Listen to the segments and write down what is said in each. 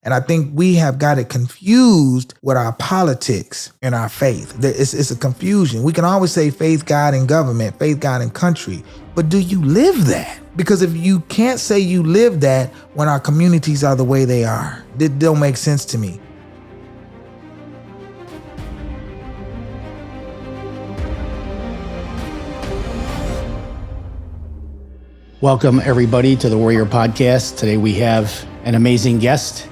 And I think we have got it confused with our politics and our faith. It's a confusion. We can always say faith, God, and government, faith, God, and country. But do you live that? Because if you can't say you live that when our communities are the way they are, it don't make sense to me. Welcome, everybody, to the Warrior Podcast. Today we have an amazing guest.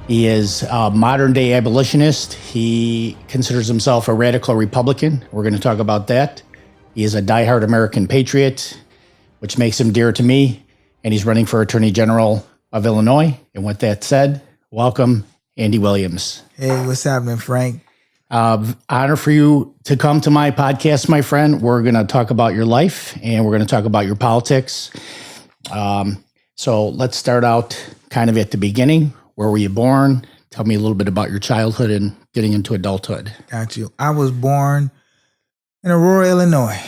He is a modern-day abolitionist. He considers himself a radical Republican. We're going to talk about that. He is a diehard American patriot, which makes him dear to me, and he's running for Attorney General of Illinois. And with that said, welcome, Andy Williams. Hey, what's happening, Frank? Honor for you to come to my podcast, my friend. We're going to talk about your life, and we're going to talk about your politics. So let's start out kind of at the beginning. Where were you born? Tell me a little bit about your childhood and getting into adulthood. Got you. I was born in Aurora, Illinois.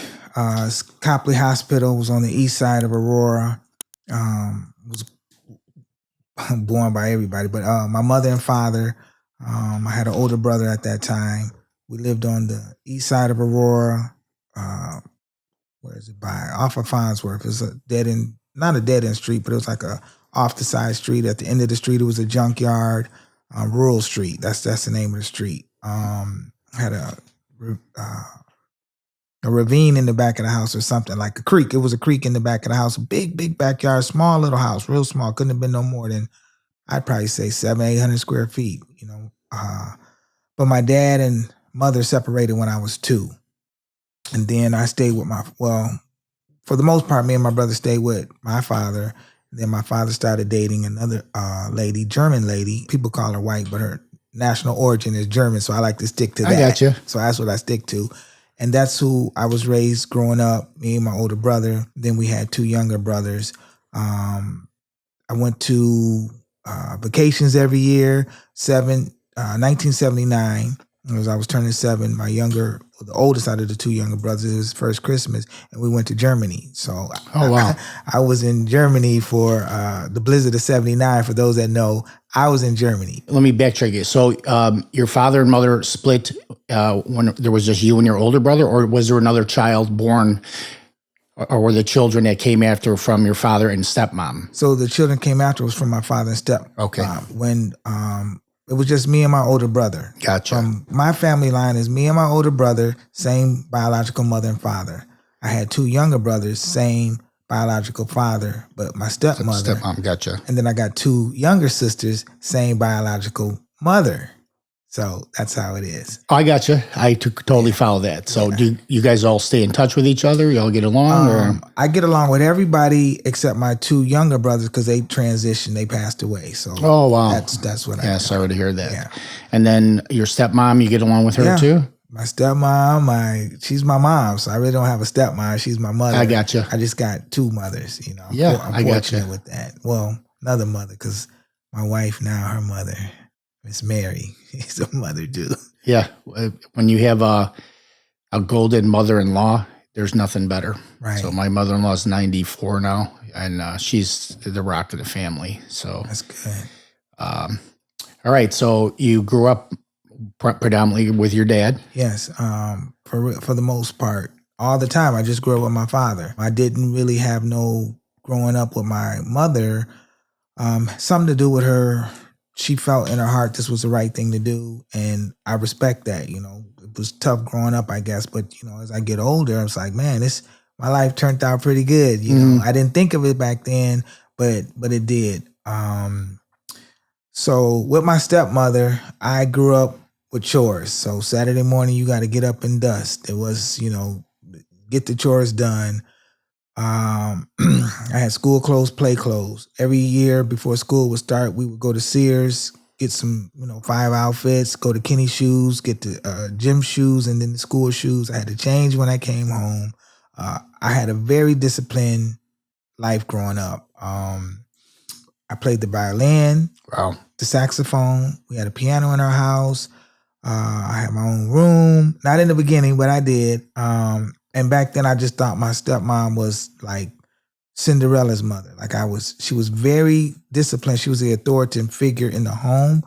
Copley Hospital was on the east side of Aurora. Was born by everybody, but my mother and father, I had an older brother at that time. We lived on the east side of Aurora. Where is it by? Off of Farnsworth. It's a dead end, not a dead end street, but it was like a off the side street. At the end of the street, it was a junkyard, Rural Street. That's the name of the street. Had a ravine in the back of the house or something, like a creek. It was a creek in the back of the house. A big backyard, small little house, real small. Couldn't have been no more than, I'd probably say 700-800 square feet, you know. But my dad and mother separated when I was 2. And then I stayed with for the most part, me and my brother stayed with my father. Then my father started dating another lady, German lady. People call her white, but her national origin is German, so I like to stick to that. I got you. So that's what I stick to. And that's who I was raised growing up, me and my older brother. Then we had 2 younger brothers. I went to vacations every year, 1979. As I was turning 7, the oldest out of the 2 younger brothers, it was his first Christmas, and we went to Germany. So I was in Germany for the blizzard of 79. For those that know, I was in Germany. Let me backtrack you. So your father and mother split when there was just you and your older brother, or was there another child born, or were the children that came after from your father and stepmom? So the children came after was from my father and step. Okay. When it was just me and my older brother. Gotcha. My family line is me and my older brother, same biological mother and father. I had 2 younger brothers, same biological father, but my stepmother. Stepmom, gotcha. And then I got 2 younger sisters, same biological mother. So that's how it is. I gotcha. I totally follow that. So do you guys all stay in touch with each other? Y'all get along? Or? I get along with everybody except my 2 younger brothers because they transitioned. They passed away. So oh, wow. That's what I Yeah, sorry to hear that. Yeah. And then your stepmom, you get along with her too? My stepmom, she's my mom, so I really don't have a stepmom. She's my mother. I gotcha. I just got 2 mothers, you know. Yeah, I'm I gotcha. fortunate with that. Well, another mother, because my wife now, her mother, Miss Mary, she's a mother too. Yeah, when you have a golden mother-in-law, there's nothing better. Right. So my mother-in-law is 94 now, and she's the rock of the family. So that's good. All right. So you grew up predominantly with your dad? Yes. For the most part, all the time. I just grew up with my father. I didn't really have no growing up with my mother. Something to do with her. She felt in her heart this was the right thing to do, and I respect that. You know, it was tough growing up, I guess, but you know, as I get older, I was like, man, my life turned out pretty good. You know, I didn't think of it back then, but it did. So with my stepmother, I grew up with chores. So Saturday morning, you got to get up and dust. It was, you know, get the chores done. I had school clothes, play clothes. Every year before school would start, we would go to Sears, get some, 5 outfits, go to Kenny Shoes, get the gym shoes, and then the school shoes. I had to change when I came home. I had a very disciplined life growing up. I played the violin, the saxophone. We had a piano in our house. I had my own room. Not in the beginning, but I did. And back then, I just thought my stepmom was like Cinderella's mother. She was very disciplined. She was the authoritative figure in the home.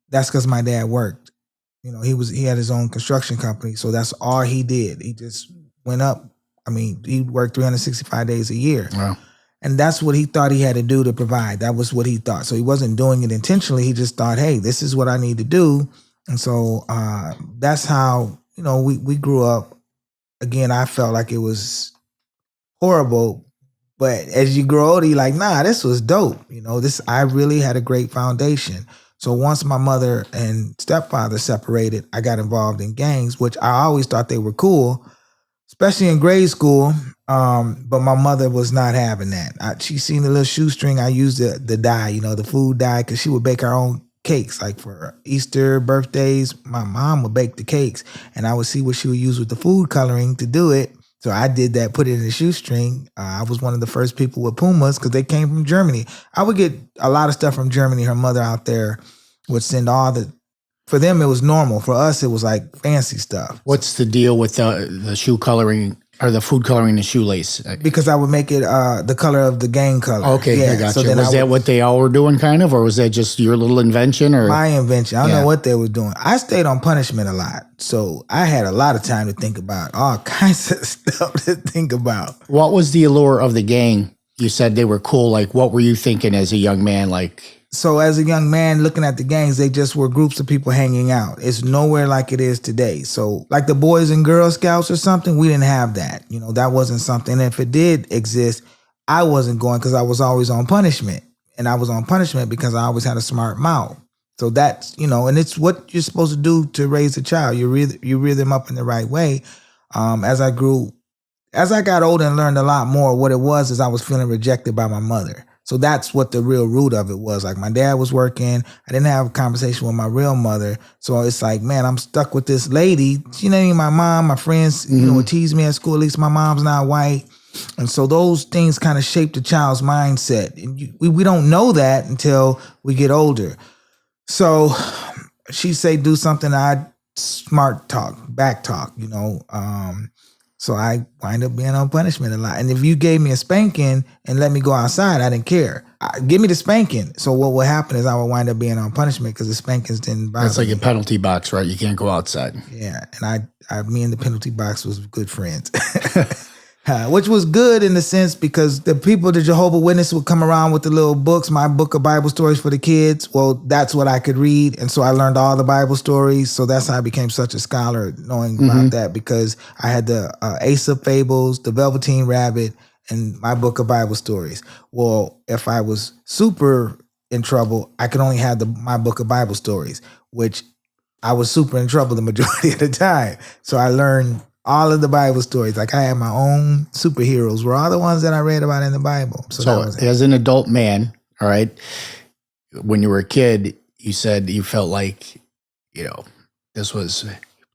That's because my dad worked. He had his own construction company, so that's all he did. He just went up. I mean, he worked 365 days a year. Wow. And that's what he thought he had to do to provide. That was what he thought. So he wasn't doing it intentionally. He just thought, hey, this is what I need to do. And so that's how, we grew up. Again, I felt like it was horrible. But as you grow older, you're like, nah, this was dope. I really had a great foundation. So once my mother and stepfather separated, I got involved in gangs, which I always thought they were cool, especially in grade school. But my mother was not having that. She seen the little shoestring. I used the dye, the food dye, because she would bake her own cakes. Like for Easter, birthdays, my mom would bake the cakes, and I would see what she would use with the food coloring to do it. So I did that, put it in the shoestring. I was one of the first people with Pumas because they came from Germany. I would get a lot of stuff from Germany. Her mother out there would send for them it was normal. For us, it was like fancy stuff. What's the deal with the shoe coloring or the food coloring the shoelace? Because I would make it the color of the gang color. Okay, yeah. I got so you. Was that what they all were doing kind of, or was that just your little invention? Or my invention. I don't know what they were doing. I stayed on punishment a lot. So I had a lot of time to think about all kinds of stuff to think about. What was the allure of the gang? You said they were cool. Like, what were you thinking as a young man? So as a young man looking at the gangs, they just were groups of people hanging out. It's nowhere like it is today. So like the Boys and Girl Scouts or something, we didn't have that. That wasn't something. And if it did exist, I wasn't going because I was always on punishment. And I was on punishment because I always had a smart mouth. So that's, and it's what you're supposed to do to raise a child. You rear them up in the right way. As I got older and learned a lot more, what it was is I was feeling rejected by my mother. So that's what the real root of it was. Like my dad was working. I didn't have a conversation with my real mother. So it's like, man, I'm stuck with this lady. She ain't even my mom. My friends, would tease me at school. At least my mom's not white. And so those things kind of shape the child's mindset. And we don't know that until we get older. So she say do something, I smart talk, back talk, So I wind up being on punishment a lot. And if you gave me a spanking and let me go outside, I didn't care. Give me the spanking. So what would happen is I would wind up being on punishment because the spankings didn't bother me. That's like a penalty box, right? You can't go outside. Yeah. And me and the penalty box was good friends. Which was good in the sense because the people, the Jehovah's Witnesses would come around with the little books, my book of Bible stories for the kids. Well, that's what I could read. And so I learned all the Bible stories. So that's how I became such a scholar, knowing about that, because I had the Aesop fables, the Velveteen Rabbit, and my book of Bible stories. Well, if I was super in trouble, I could only have my book of Bible stories, which I was super in trouble the majority of the time. So I learned all of the Bible stories. Like I had my own superheroes were all the ones that I read about in the Bible. So as an adult man, all right, when you were a kid, you said you felt like, this was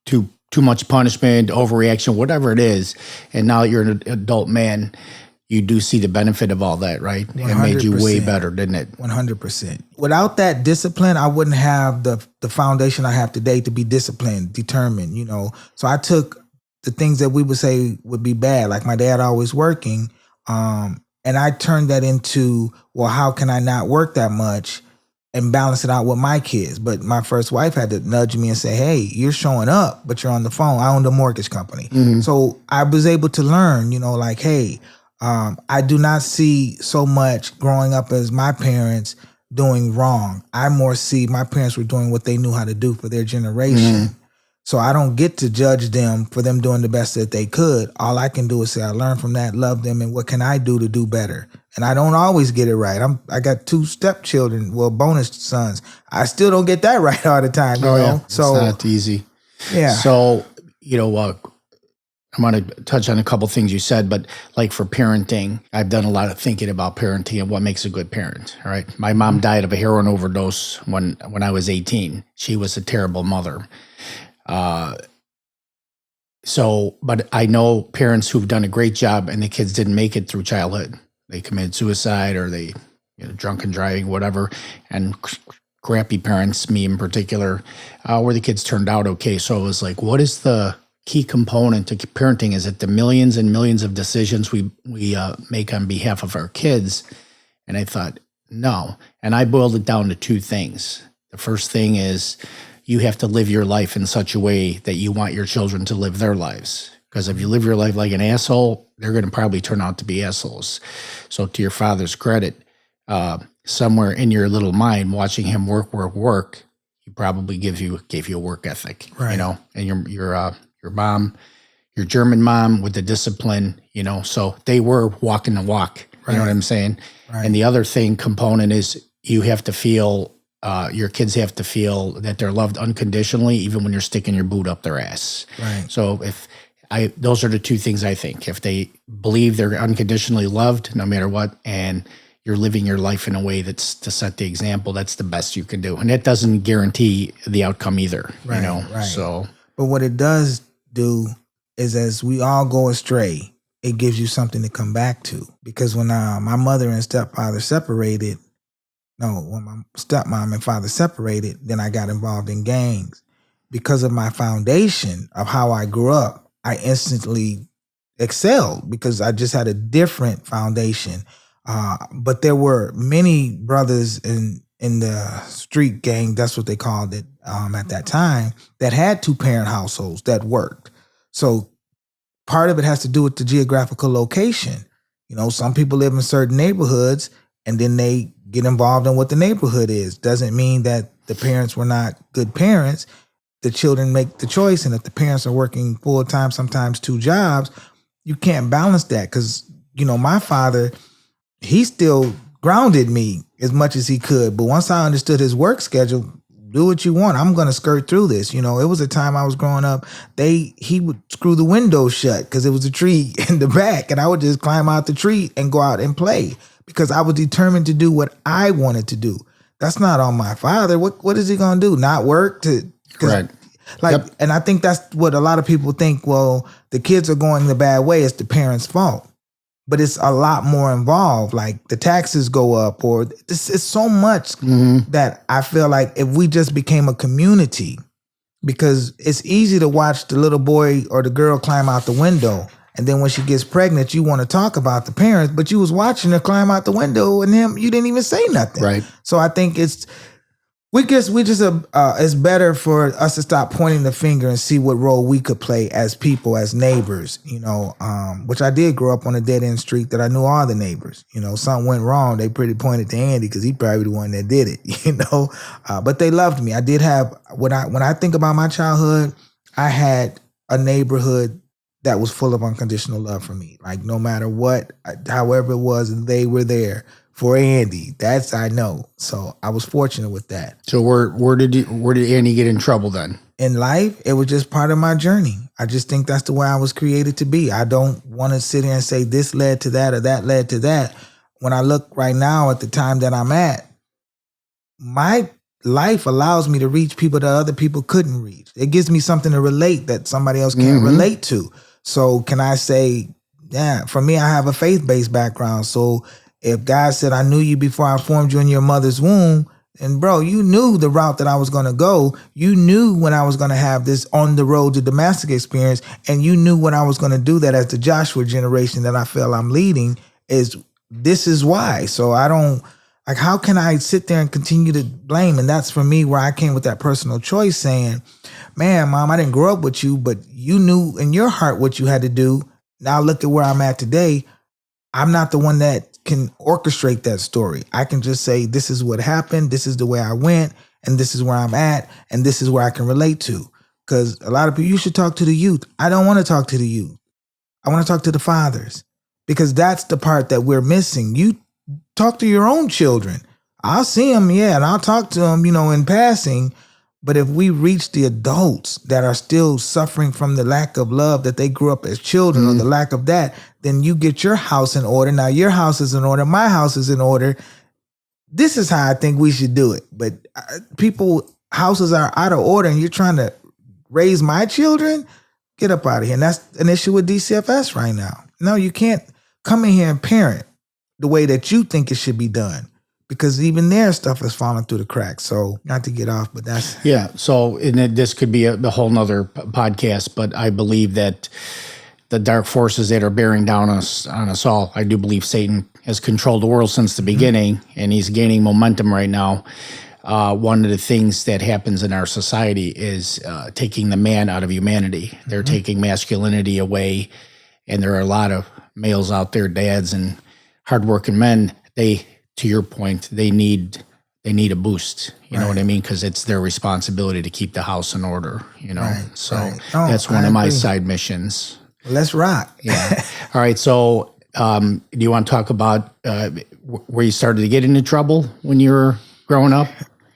too much punishment, overreaction, whatever it is. And now you're an adult man, you do see the benefit of all that, right? 100%. It made you way better, didn't it? 100%. Without that discipline, I wouldn't have the foundation I have today to be disciplined, determined, So I took the things that we would say would be bad, like my dad always working, and I turned that into, well, how can I not work that much and balance it out with my kids? But my first wife had to nudge me and say, hey, you're showing up, but you're on the phone. I owned a mortgage company. So I was able to learn, like, hey, I do not see so much growing up as my parents doing wrong. I more see my parents were doing what they knew how to do for their generation. So I don't get to judge them for them doing the best that they could. All I can do is say, I learned from that, love them, and what can I do to do better? And I don't always get it right. I got 2 stepchildren, bonus sons. I still don't get that right all the time, know? Yeah. So it's not easy. Yeah. So, I want to touch on a couple things you said, but like for parenting, I've done a lot of thinking about parenting and what makes a good parent. All right. My mom died of a heroin overdose when I was 18. She was a terrible mother. But I know parents who've done a great job and the kids didn't make it through childhood. They committed suicide or they, drunken driving, whatever. And crappy parents, me in particular, where the kids turned out okay. So it was like, what is the key component to parenting is that the millions and millions of decisions we make on behalf of our kids. And I thought, no. And I boiled it down to two things. The first thing is you have to live your life in such a way that you want your children to live their lives. Because if you live your life like an asshole, they're going to probably turn out to be assholes. So to your father's credit, somewhere in your little mind, watching him work, he probably gave you a work ethic, Right. you know, and your mom, your German mom with the discipline, you know, so they were walking the walk, you know what I'm saying? Right. And the other component is you have to feel, your kids have to feel that they're loved unconditionally, even when you're sticking your boot up their ass. Right. So those are the two things I think. If they believe they're unconditionally loved, no matter what, and you're living your life in a way that's to set the example, that's the best you can do. And that doesn't guarantee the outcome either, Right, you know? right. So, But what it does do is, as we all go astray, it gives you something to come back to. Because when my mother and stepfather separated, when my stepmom and father separated, then I got involved in gangs. Because of my foundation of how I grew up, I instantly excelled because I just had a different foundation. But there were many brothers in the street gang, that's what they called it at that time, that had 2-parent households that worked. So part of it has to do with the geographical location. You know, some people live in certain neighborhoods and then they get involved in what the neighborhood is. Doesn't mean that the parents were not good parents. The children make the choice. And if the parents are working full time, sometimes 2 jobs, you can't balance that. Because, you know, my father, he still grounded me as much as he could. But once I understood his work schedule, do what you want. I'm going to skirt through this. You know, it was a time I was growing up, he would screw the window shut because it was a tree in the back. And I would just climb out the tree and go out and play because I was determined to do what I wanted to do. That's not on my father. What is he going to do? Not work to... right. Like, yep. And I think that's what a lot of people think. Well, the kids are going the bad way. It's the parents' fault. But it's a lot more involved. Like the taxes go up, or it's so much that I feel like if we just became a community, because it's easy to watch the little boy or the girl climb out the window. And then when she gets pregnant, you want to talk about the parents, but you was watching her climb out the window and you didn't even say nothing. Right. So I think it's better for us to stop pointing the finger and see what role we could play as people, as neighbors, you know, which I did grow up on a dead end street that I knew all the neighbors. You know, something went wrong, they pretty pointed to Andy because he probably the one that did it, you know, but they loved me. I did have, when I think about my childhood, I had a neighborhood that was full of unconditional love for me. Like no matter what, however it was, they were there. For Andy, that's I know. So I was fortunate with that. So where did Andy get in trouble then? In life, it was just part of my journey. I just think that's the way I was created to be. I don't want to sit here and say this led to that or that led to that. When I look right now at the time that I'm at, my life allows me to reach people that other people couldn't reach. It gives me something to relate that somebody else can't relate to. So can I say, yeah, for me, I have a faith-based background. So if God said, I knew you before I formed you in your mother's womb, and bro, you knew the route that I was going to go. You knew when I was going to have this on the road to Damascus experience. And you knew when I was going to do that as the Joshua generation that I feel I'm leading this is why. So I don't, like, how can I sit there and continue to blame? And that's for me where I came with that personal choice saying, man, mom, I didn't grow up with you, but you knew in your heart what you had to do. Now look at where I'm at today. I'm not the one that can orchestrate that story. I can just say, this is what happened. This is the way I went. And this is where I'm at. And this is where I can relate to. Because a lot of people, you should talk to the youth. I don't want to talk to the youth. I want to talk to the fathers. Because that's the part that we're missing. You talk to your own children. I'll see them, yeah, and I'll talk to them, you know, in passing. But if we reach the adults that are still suffering from the lack of love that they grew up as children or the lack of that, then you get your house in order. Now your house is in order. My house is in order. This is how I think we should do it. But people, houses are out of order and you're trying to raise my children? Get up out of here. And that's an issue with DCFS right now. No, you can't come in here and parent the way that you think it should be done. because even their stuff has fallen through the cracks. So not to get off, but that's Yeah. So this could be a whole nother podcast, but I believe that the dark forces that are bearing down on us all, I do believe Satan has controlled the world since the beginning, and he's gaining momentum right now. One of the things that happens in our society is taking the man out of humanity. They're taking masculinity away, and there are a lot of males out there, dads and hardworking men. They, to your point, they need a boost. You know what I mean? Because it's their responsibility to keep the house in order. So that's one of my side missions. Let's rock. Yeah. All right. So, do you want to talk about where you started to get into trouble when you were growing up?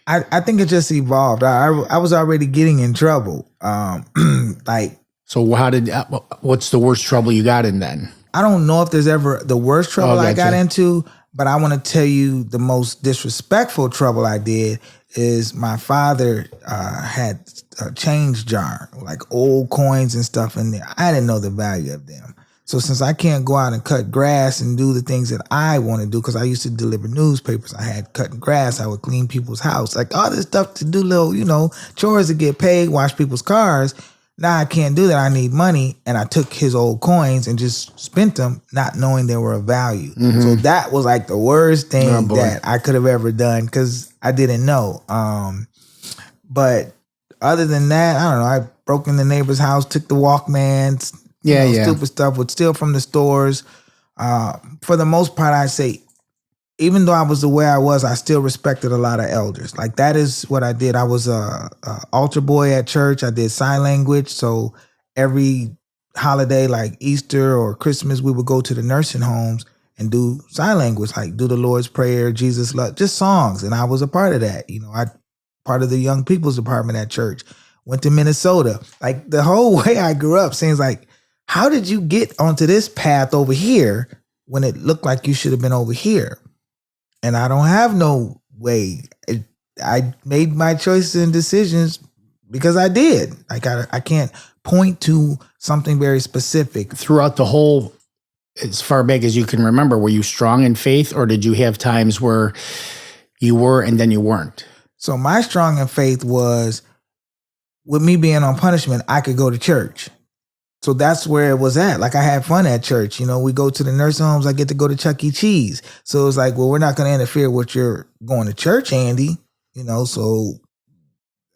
I think it just evolved. I was already getting in trouble. So what's the worst trouble you got in then? I don't know if there's ever the worst trouble I got into, but I want to tell you the most disrespectful trouble I did is my father had a change jar, like old coins and stuff in there. I didn't know the value of them. So since I can't go out and cut grass and do the things that I want to do, because I used to deliver newspapers, I had cutting grass, I would clean people's house, like all this stuff to do little, chores to get paid, wash people's cars. Now I can't do that. I need money. And I took his old coins and just spent them not knowing they were of value. So that was like the worst thing that I could have ever done because I didn't know. But other than that, I don't know. I broke in the neighbor's house, took the Walkmans, stupid stuff, would steal from the stores. For the most part, I'd say, even though I was the way I was, I still respected a lot of elders. Like that is what I did. I was a altar boy at church. I did sign language. So every holiday like Easter or Christmas, we would go to the nursing homes and do sign language, like do the Lord's Prayer, Jesus Love, just songs. And I was a part of that. I part of the young people's department at church. Went to Minnesota. Like the whole way I grew up seems like, how did you get onto this path over here when it looked like you should have been over here? And I don't have no way. I made my choices and decisions because I did. Like I can't point to something very specific. Throughout the whole, as far back as you can remember, were you strong in faith, or did you have times where you were and then you weren't? So my strong in faith was, with me being on punishment, I could go to church. So that's where it was at. Like I had fun at church. We go to the nursing homes. I get to go to Chuck E. Cheese. So it's like, well, we're not going to interfere with your going to church, Andy. So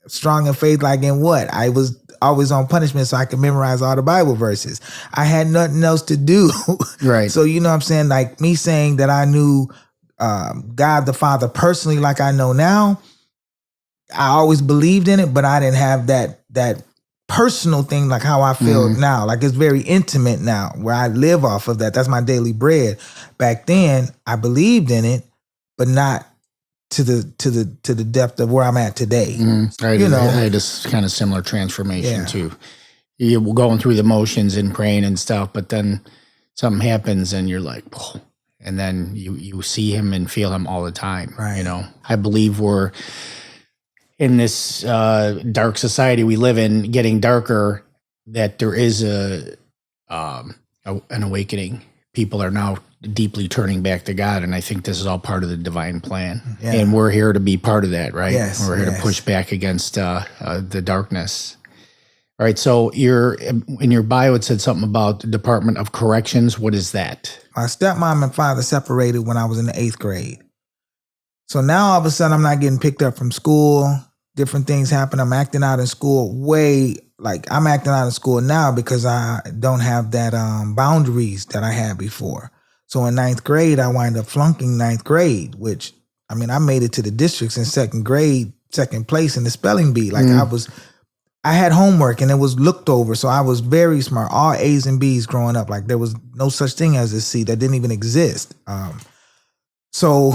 strong in faith, like in what? I was always on punishment so I could memorize all the Bible verses. I had nothing else to do. Right. So, what I'm saying? Like me saying that I knew God the Father personally like I know now, I always believed in it, but I didn't have that personal thing like how I feel now. Like it's very intimate now where I live off of that. That's my daily bread. Back then I believed in it, but not to the depth of where I'm at today. I had this kind of similar transformation too. You're going through the motions and praying and stuff, but then something happens and you're like, oh, and then you see him and feel him all the time. Right. I believe we're in this dark society we live in, getting darker, that there is an awakening. People are now deeply turning back to God, and I think this is all part of the divine plan. Yeah. And we're here to be part of that, right? Yes, we're here to push back against the darkness. All right, so in your bio, it said something about the Department of Corrections. What is that? My stepmom and father separated when I was in the 8th grade. So now all of a sudden I'm not getting picked up from school. Different things happen. I'm acting out in school I'm acting out in school now because I don't have that boundaries that I had before. So in 9th grade, I wind up flunking 9th grade, which, I made it to the districts in 2nd grade, 2nd place in the spelling bee. Like I had homework and it was looked over. So I was very smart, all A's and B's growing up. Like there was no such thing as a C that didn't even exist. So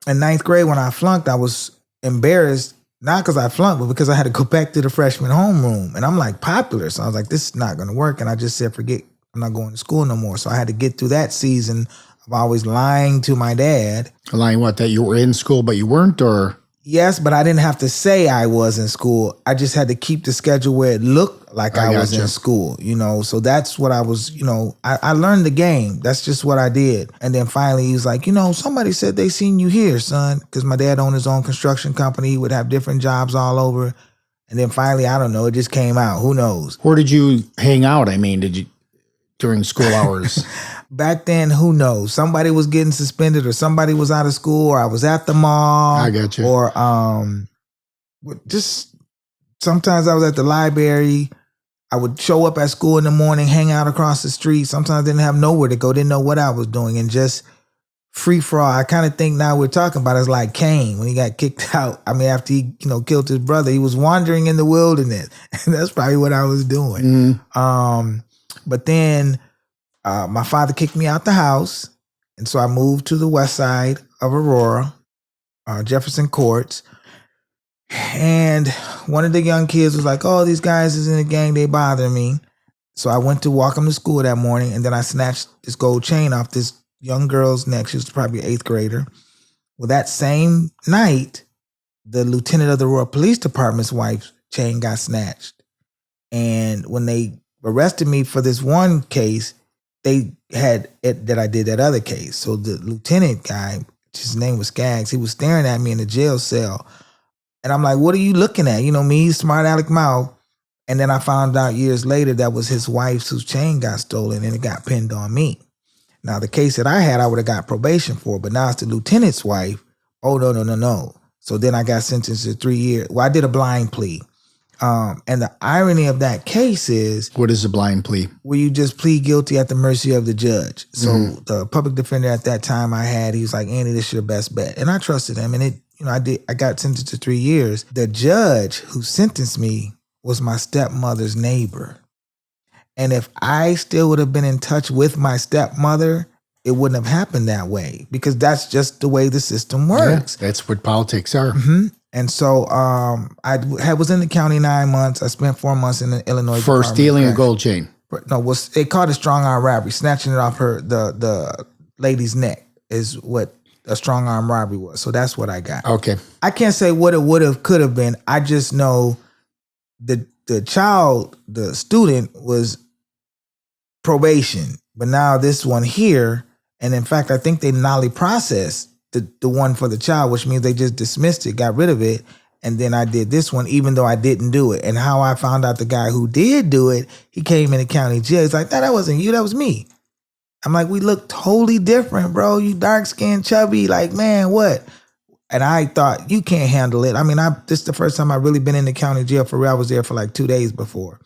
in 9th grade, when I flunked, I was embarrassed, not because I flunked, but because I had to go back to the freshman homeroom. And I'm like popular. So I was like, this is not going to work. And I just said, forget, I'm not going to school no more. So I had to get through that season of always lying to my dad. Lying what, that you were in school, but you weren't, or? Yes, but I didn't have to say I was in school. I just had to keep the schedule where it looked like I was in school, So that's what I was, I learned the game. That's just what I did. And then finally he was like, somebody said they seen you here, son. Because my dad owned his own construction company. He would have different jobs all over. And then finally, I don't know, it just came out. Who knows? Where did you hang out? I mean, did you during school hours? Back then, who knows? Somebody was getting suspended, or somebody was out of school, or I was at the mall. I got you. Or just sometimes I was at the library. I would show up at school in the morning, hang out across the street. Sometimes I didn't have nowhere to go, didn't know what I was doing, and just free for all. I kind of think now we're talking about it as like Cain when he got kicked out. I mean, after he killed his brother, he was wandering in the wilderness, and that's probably what I was doing. But then my father kicked me out the house, and so I moved to the west side of Aurora, Jefferson Courts. And one of the young kids was like, "Oh, these guys is in a gang, they bother me." So I went to walk him to school that morning, and then I snatched this gold chain off this young girl's neck. She was probably an 8th grader. Well, that same night, the lieutenant of the Aurora Police Department's wife's chain got snatched. And when they arrested me for this one case, they had it that I did that other case. So the lieutenant guy, his name was Skaggs, he was staring at me in the jail cell. And I'm like, "What are you looking at?" Me, smart aleck mouth. And then I found out years later that was his wife's whose chain got stolen, and it got pinned on me. Now, the case that I had, I would have got probation for, but now it's the lieutenant's wife. Oh, no. So then I got sentenced to 3 years. Well, I did a blind plea. And the irony of that case is... What is a blind plea? Where you just plead guilty at the mercy of the judge. So the public defender at that time I had, he was like, "Andy, this is your best bet." And I trusted him. And I got sentenced to 3 years. The judge who sentenced me was my stepmother's neighbor. And if I still would have been in touch with my stepmother, it wouldn't have happened that way, because that's just the way the system works. Yeah, that's what politics are. And so I was in the county 9 months. I spent 4 months in the Illinois. For stealing a gold chain. No, they called it strong arm robbery. Snatching it off the lady's neck is what a strong arm robbery was. So that's what I got. Okay. I can't say what it would have, could have been. I just know the student was probation, but now this one here, and in fact, I think they nolly processed the one for the child, which means they just dismissed it, got rid of it, and then I did this one, even though I didn't do it. And how I found out the guy who did do it, he came in the county jail. He's like, that wasn't you, that was me. I'm like, we look totally different, bro. You dark-skinned, chubby, like, man, what? And I thought, you can't handle it. I mean, this is the first time I've really been in the county jail for real. I was there for like 2 days before.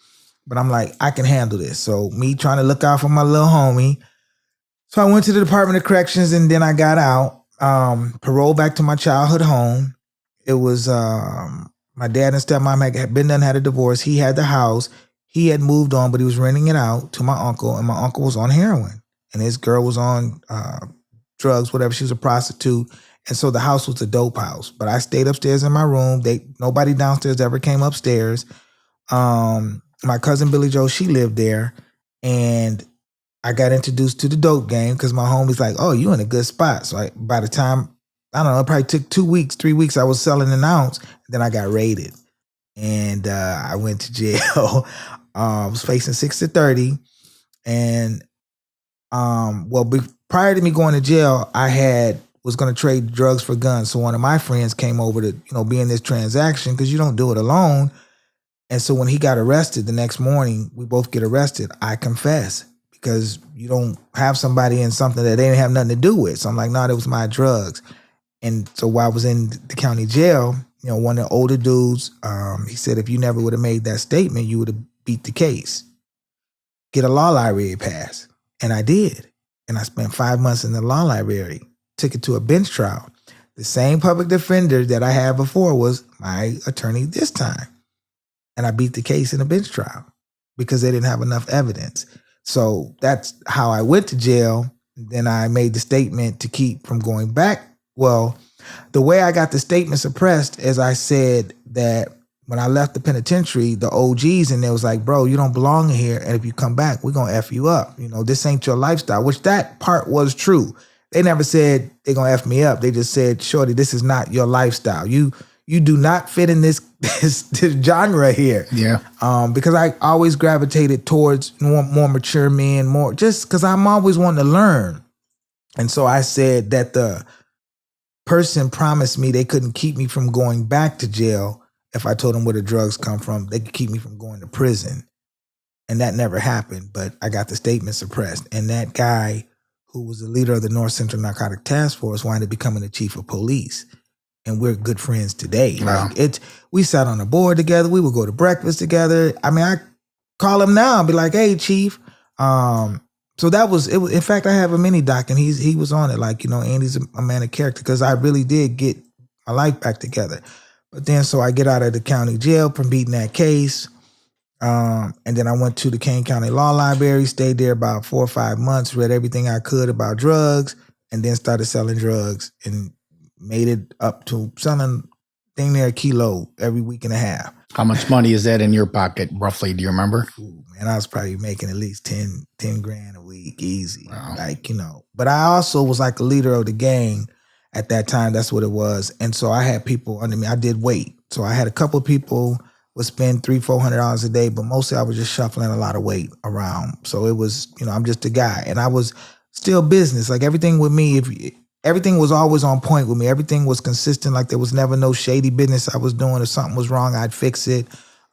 But I'm like, I can handle this. So me trying to look out for my little homie. So I went to the Department of Corrections, and then I got out, paroled back to my childhood home. It was my dad and stepmom had been done, had a divorce. He had the house. He had moved on, but he was renting it out to my uncle, and my uncle was on heroin. And his girl was on drugs, whatever. She was a prostitute. And so the house was a dope house. But I stayed upstairs in my room. Nobody downstairs ever came upstairs. My cousin Billy Joe, she lived there. And I got introduced to the dope game because my homie's like, "Oh, you in a good spot." So by the time, I don't know, it probably took 2 weeks, 3 weeks, I was selling an ounce. Then I got raided. And I went to jail. I was facing 6 to 30. And prior to me going to jail, I was going to trade drugs for guns. So one of my friends came over to, be in this transaction, because you don't do it alone. And so when he got arrested the next morning, we both get arrested. I confess, because you don't have somebody in something that they didn't have nothing to do with. So I'm like, no, that was my drugs. And so while I was in the county jail, one of the older dudes, he said, if you never would have made that statement, you would have beat the case. Get a law library pass. And I did. And I spent 5 months in the law library, took it to a bench trial. The same public defender that I had before was my attorney this time. And I beat the case in a bench trial because they didn't have enough evidence. So that's how I went to jail. Then I made the statement to keep from going back. Well, the way I got the statement suppressed is I said that when I left the penitentiary, the OGs in there was like, bro, you don't belong here. And if you come back, we're going to F you up. This ain't your lifestyle, which that part was true. They never said they're going to F me up. They just said, shorty, this is not your lifestyle. You you do not fit in this genre here. Yeah. Because I always gravitated towards more mature men, more just because I'm always wanting to learn. And so I said that the person promised me they couldn't keep me from going back to jail if I told them where the drugs come from. They could keep me from going to prison. And that never happened, but I got the statement suppressed. And that guy who was the leader of the North Central Narcotic Task Force wound up becoming the chief of police. And we're good friends today. Wow. Like we sat on the board together. We would go to breakfast together. I mean, I call him now and be like, "Hey, chief." So that was it. In fact, I have a mini doc, and he was on it. Like, Andy's a man of character, because I really did get my life back together. But then, so I get out of the county jail from beating that case. And then I went to the Kane County Law Library, stayed there about 4 or 5 months, read everything I could about drugs, and then started selling drugs and made it up to selling thing near a kilo every week and a half. How much money is that in your pocket, roughly? Do you remember? Ooh, man, I was probably making at least 10 grand a week, easy. Wow. But I also was like a leader of the gang at that time. That's what it was. And so I had people under me. I did weight. So I had a couple of people would spend $300-$400 a day, but mostly I was just shuffling a lot of weight around. So it was, I'm just a guy, and I was still business. Like everything with me, everything was always on point with me. Everything was consistent. Like there was never no shady business I was doing. If something was wrong, I'd fix it.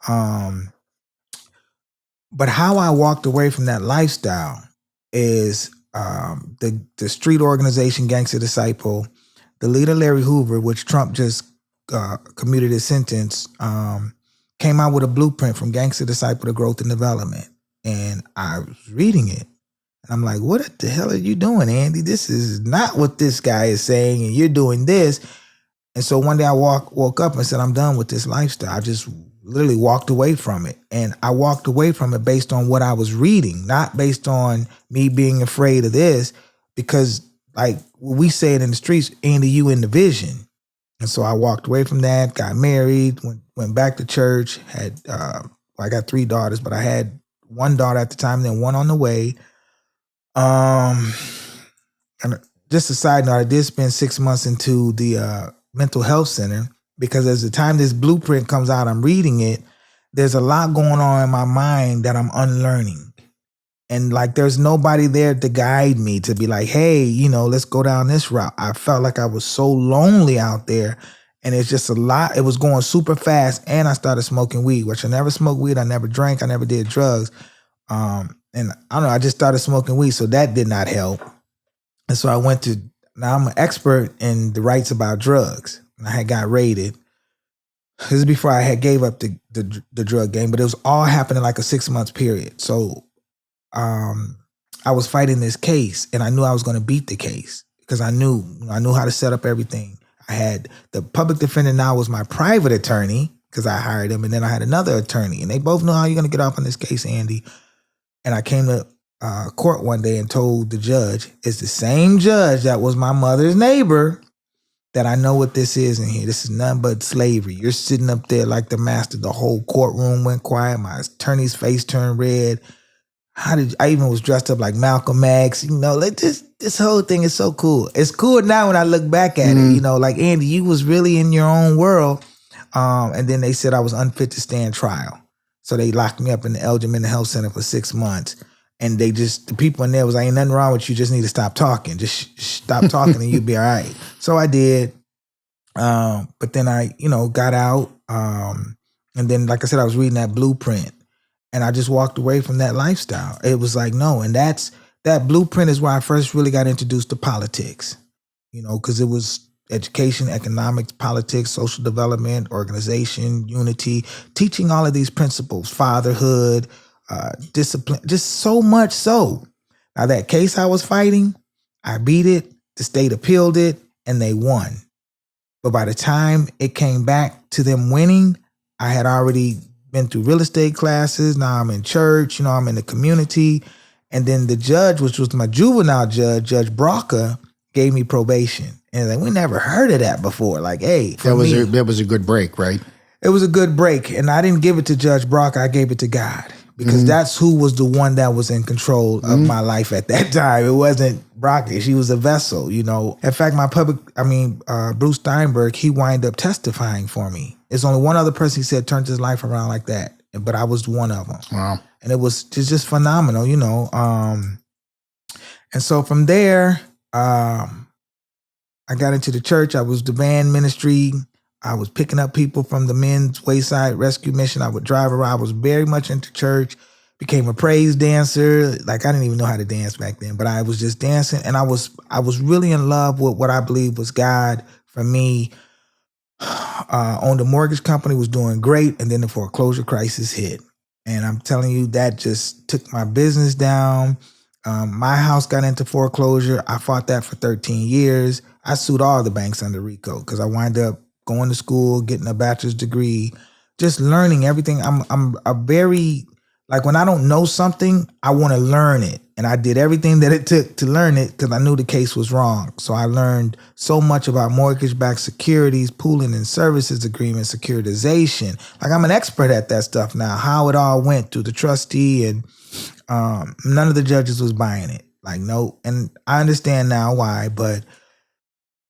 But how I walked away from that lifestyle is the street organization Gangster Disciple, the leader Larry Hoover, which Trump just commuted his sentence, came out with a blueprint from Gangster Disciple to Growth and Development. And I was reading it. And I'm like, what the hell are you doing, Andy? This is not what this guy is saying, and you're doing this. And so one day I woke up and said, I'm done with this lifestyle. I just literally walked away from it. And I walked away from it based on what I was reading, not based on me being afraid of this, because like we say it in the streets, Andy, you in the vision. And so I walked away from that, got married, went back to church, had, I got 3 daughters, but I had 1 daughter at the time, then 1 on the way. And just a side note, I did spend 6 months into the mental health center, because as the time this blueprint comes out, I'm reading it, there's a lot going on in my mind that I'm unlearning. And like, there's nobody there to guide me to be like, hey, let's go down this route. I felt like I was so lonely out there, and it's just a lot. It was going super fast. And I started smoking weed, which I never smoked weed. I never drank. I never did drugs. And I don't know, I just started smoking weed. So that did not help. And so now I'm an expert in the rights about drugs. And I had got raided. This is before I had gave up the drug game, but it was all happening like a 6 month period. So I was fighting this case, and I knew I was going to beat the case because I knew how to set up everything. I had the public defender now was my private attorney because I hired him, and then I had another attorney, and they both know how you're going to get off on this case, Andy. And I came to court one day and told the judge, it's the same judge that was my mother's neighbor, that I know what this is in here. This is nothing but slavery. You're sitting up there like the master. The whole courtroom went quiet. My attorney's face turned red. I even was dressed up like Malcolm X. Like this whole thing is so cool. It's cool now when I look back at it. Like, Andy, you was really in your own world. And then they said I was unfit to stand trial. So they locked me up in the Elgin Mental Health Center for 6 months. And the people in there was like, ain't nothing wrong with you. Just need to stop talking. Just stop talking and you'll be all right. So I did. But then I, got out. And then, like I said, I was reading that blueprint. And I just walked away from that lifestyle. It was like, no. And that blueprint is where I first really got introduced to politics, because it was education, economics, politics, social development, organization, unity, teaching all of these principles, fatherhood, discipline, just so much so. Now, that case I was fighting, I beat it, the state appealed it, and they won. But by the time it came back to them winning, I had already been through real estate classes. Now I'm in church, I'm in the community. And then the judge, which was my juvenile judge, Judge Braca, gave me probation. And like, we never heard of that before. Like, hey, that was a good break, right? It was a good break. And I didn't give it to Judge Braca. I gave it to God. because that's who was the one that was in control of my life at that time. It wasn't Brockett. She was a vessel, you know. In fact, Bruce Steinberg, he wind up testifying for me. There's only one other person he said turned his life around like that, but I was one of them. Wow. And it was just phenomenal, you know. And so from there, I got into the church. I was the band ministry. I was picking up people from the men's wayside rescue mission. I would drive around. I was very much into church, became a praise dancer. Like, I didn't even know how to dance back then, but I was just dancing. And I was really in love with what I believe was God for me. Owned a mortgage company, was doing great. And then the foreclosure crisis hit. And I'm telling you, that just took my business down. My house got into foreclosure. I fought that for 13 years. I sued all the banks under RICO because I wind up going to school, getting a bachelor's degree, just learning everything. I'm a very, like, when I don't know something, I want to learn it. And I did everything that it took to learn it because I knew the case was wrong. So I learned so much about mortgage-backed securities, pooling and services agreements, securitization. Like, I'm an expert at that stuff now, how it all went through the trustee, and none of the judges was buying it. Like, no. And I understand now why, but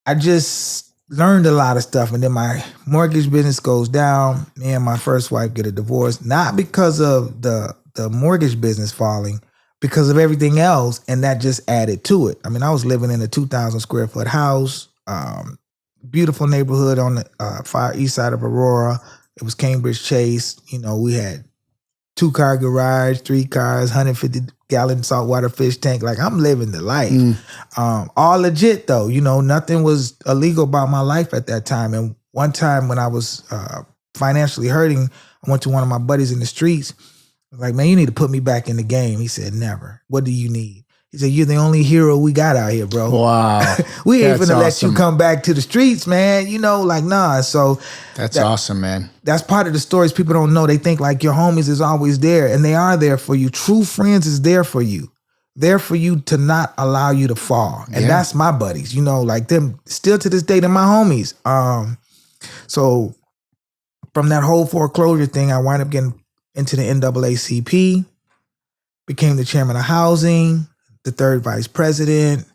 I just learned a lot of stuff. And then my mortgage business goes down. Me and my first wife get a divorce, not because of the mortgage business falling, because of everything else. And that just added to it. I mean, I was living in a 2,000 square foot house, beautiful neighborhood on the far east side of Aurora. It was Cambridge Chase. You know, we had 2-car garage, 3 cars, 150-gallon saltwater fish tank. Like, I'm living the life. All legit, though. You know, nothing was illegal about my life at that time. And one time when I was financially hurting, I went to one of my buddies in the streets. I was like, man, you need to put me back in the game. He said, never. What do you need? He said, you're the only hero we got out here, bro. Wow. We ain't gonna let you come back to the streets, man. You know, like, nah. So that's awesome, man. That's part of the stories people don't know. They think like your homies is always there, and they are there for you. True friends is there for you. There for you to not allow you to fall. And that's my buddies, you know, like them still to this day, they're my homies. So from that whole foreclosure thing, I wind up getting into the NAACP, became the chairman of housing, the third vice president.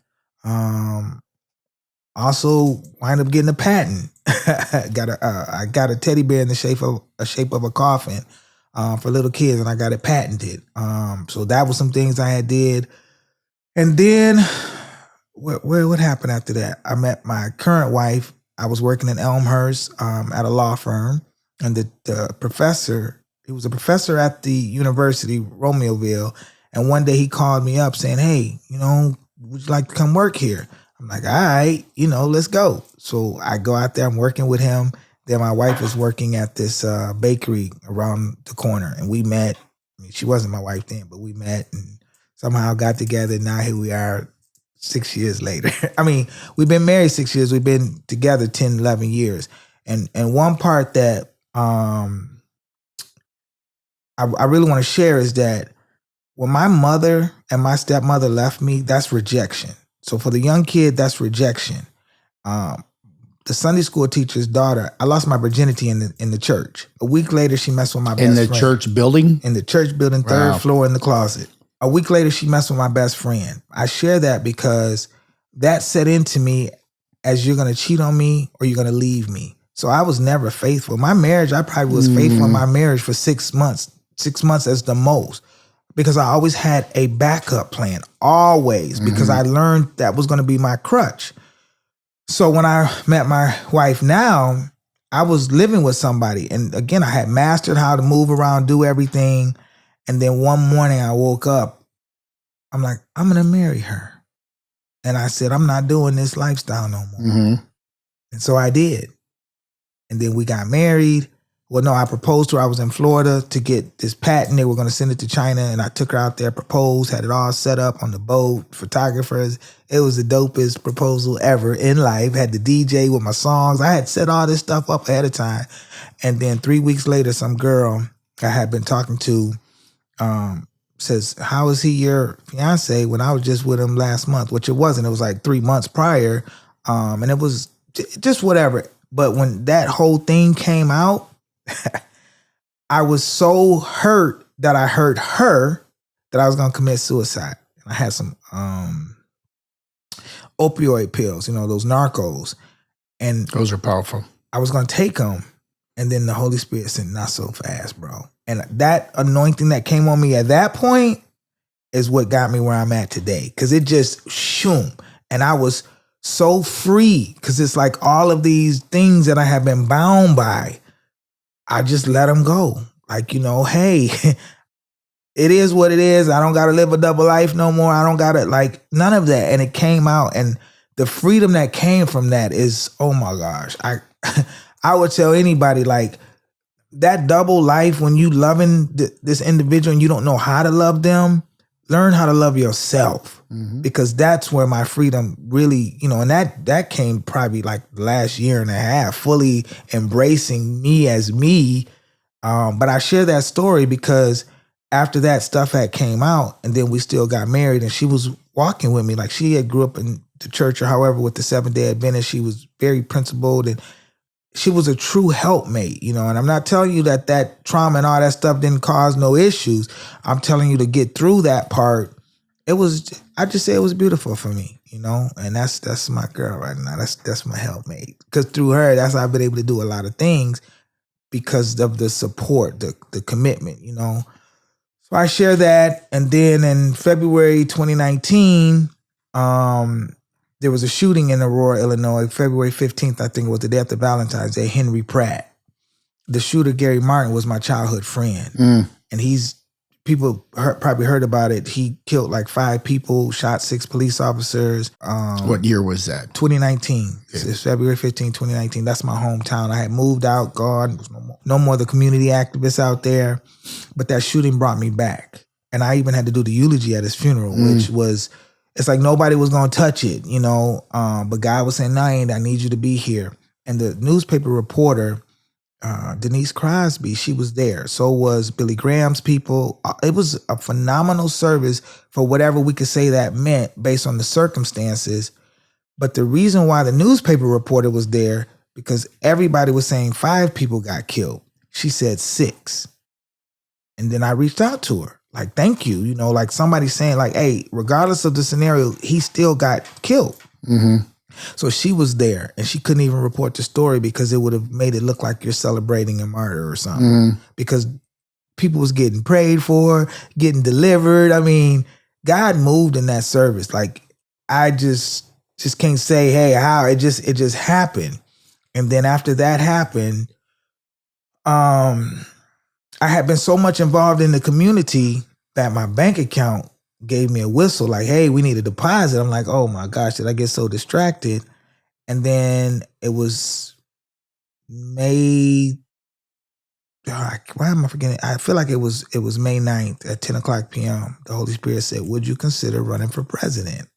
Also wind up getting a patent. I got a teddy bear in the shape of a coffin for little kids, and I got it patented. So that was some things I had did. And then what happened after that? I met my current wife. I was working in Elmhurst at a law firm, and the professor, he was a professor at the university, Romeoville. And one day he called me up saying, hey, you know, would you like to come work here? I'm like, all right, you know, let's go. So I go out there, I'm working with him. Then my wife was working at this bakery around the corner, and we met. I mean, she wasn't my wife then, but we met and somehow got together. Now here we are 6 years later. I mean, we've been married 6 years. We've been together 10, 11 years. And one part that I really want to share is that when my mother and my stepmother left me, that's rejection. So for the young kid, that's rejection. The Sunday school teacher's daughter, I lost my virginity in the church. A week later, she messed with my best friend. In the church building? In the church building, third floor in the closet. A week later, she messed with my best friend. I share that because that set into me as you're going to cheat on me or you're going to leave me. So I was never faithful. My marriage, I probably was faithful in my marriage for 6 months. 6 months as the most. Because I always had a backup plan, always, because I learned that was going to be my crutch. So when I met my wife now, I was living with somebody. And again, I had mastered how to move around, do everything. And then one morning I woke up, I'm like, I'm going to marry her. And I said, I'm not doing this lifestyle no more. And so I did. And then we got married. Well, no, I proposed to her. I was in Florida to get this patent. They were going to send it to China, and I took her out there, proposed, had it all set up on the boat, photographers. It was the dopest proposal ever in life. Had the DJ with my songs. I had set all this stuff up ahead of time. And then 3 weeks later, some girl I had been talking to says, how is he your fiance when I was just with him last month? Which it wasn't. It was like 3 months prior. And it was just whatever. But when that whole thing came out, I was so hurt that I heard her that I was going to commit suicide. I had some opioid pills, those narcos. And those are powerful. I was going to take them. And then the Holy Spirit said, not so fast, bro. And that anointing that came on me at that point is what got me where I'm at today. Because it just shoom. And I was so free. Because it's like all of these things that I have been bound by, I just let them go. Like, hey, it is what it is. I don't got to live a double life no more. I don't got to, like, none of that. And it came out. And the freedom that came from that is, oh my gosh. I would tell anybody, like, that double life, when you loving this individual and you don't know how to love them, learn how to love yourself. Mm-hmm. Because that's where my freedom really, and that came probably like the last year and a half, fully embracing me as me. But I share that story because after that stuff had came out, and then we still got married, and she was walking with me. Like, she had grew up in the church or however with the Seventh-day Adventist. She was very principled, and she was a true helpmate, and I'm not telling you that trauma and all that stuff didn't cause no issues. I'm telling you to get through that part. I just say it was beautiful for me, and that's my girl right now. That's my helpmate. Because through her, that's how I've been able to do a lot of things because of the support, the commitment, So I share that. And then in February 2019, there was a shooting in Aurora, Illinois, February 15th, I think it was the day after Valentine's Day, Henry Pratt. The shooter, Gary Martin, was my childhood friend. And people probably heard about it. He killed like 5 people, shot 6 police officers. What year was that? 2019. Yeah. It's February 15, 2019. That's my hometown. I had moved out, gone. There was no more the community activists out there. But that shooting brought me back. And I even had to do the eulogy at his funeral, which was... It's like nobody was going to touch it, but God was saying, no, I need you to be here. And the newspaper reporter, Denise Crosby, she was there. So was Billy Graham's people. It was a phenomenal service for whatever we could say that meant based on the circumstances. But the reason why the newspaper reporter was there, because everybody was saying 5 people got killed. She said 6. And then I reached out to her. Like, thank you. Like somebody saying like, hey, regardless of the scenario, he still got killed. Mm-hmm. So she was there and she couldn't even report the story because it would have made it look like you're celebrating a murder or something. Mm-hmm. Because people was getting prayed for, getting delivered. I mean, God moved in that service. Like, I just can't say, hey, how it just happened. And then after that happened, I had been so much involved in the community that my bank account gave me a whistle like, hey, we need a deposit. I'm like, oh my gosh, did I get so distracted? And then it was May, why am I forgetting? I feel like it was May 9th at 10 o'clock p.m. The Holy Spirit said, would you consider running for president?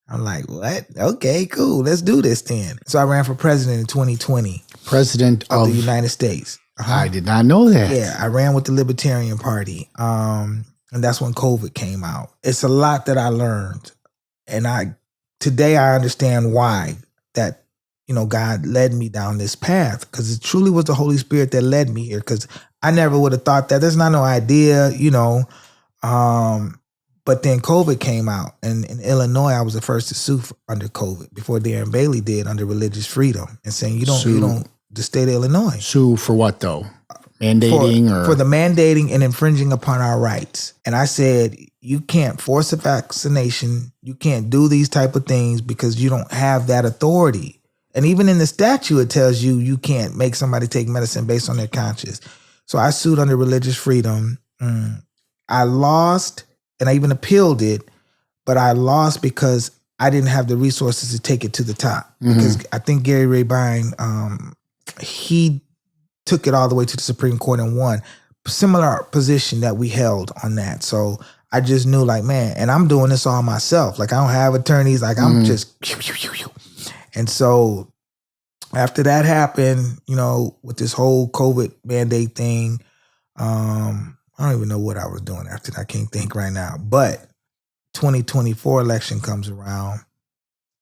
I'm like, what? Okay, cool. Let's do this then. So I ran for president in 2020. President of the United States. Uh-huh. I did not know that. Yeah, I ran with the Libertarian Party. And that's when COVID came out. It's a lot that I learned. And today I understand why that, God led me down this path, because it truly was the Holy Spirit that led me here, because I never would have thought that. There's not no idea, but then COVID came out, and in Illinois, I was the first to sue under COVID before Darren Bailey did under religious freedom, and saying the state of Illinois. Sue for what though? Mandating for the mandating and infringing upon our rights. And I said, you can't force a vaccination. You can't do these type of things because you don't have that authority. And even in the statute, it tells you can't make somebody take medicine based on their conscience. So I sued under religious freedom. I lost, and I even appealed it, but I lost because I didn't have the resources to take it to the top. Mm-hmm. Because I think Gary Ray Byrne, he took it all the way to the Supreme Court and won. Similar position that we held on that. So I just knew, like, man, and I'm doing this all myself. Like, I don't have attorneys. Like, I'm just... And so after that happened, with this whole COVID mandate thing, I don't even know what I was doing after that. I can't think right now. But 2024 election comes around,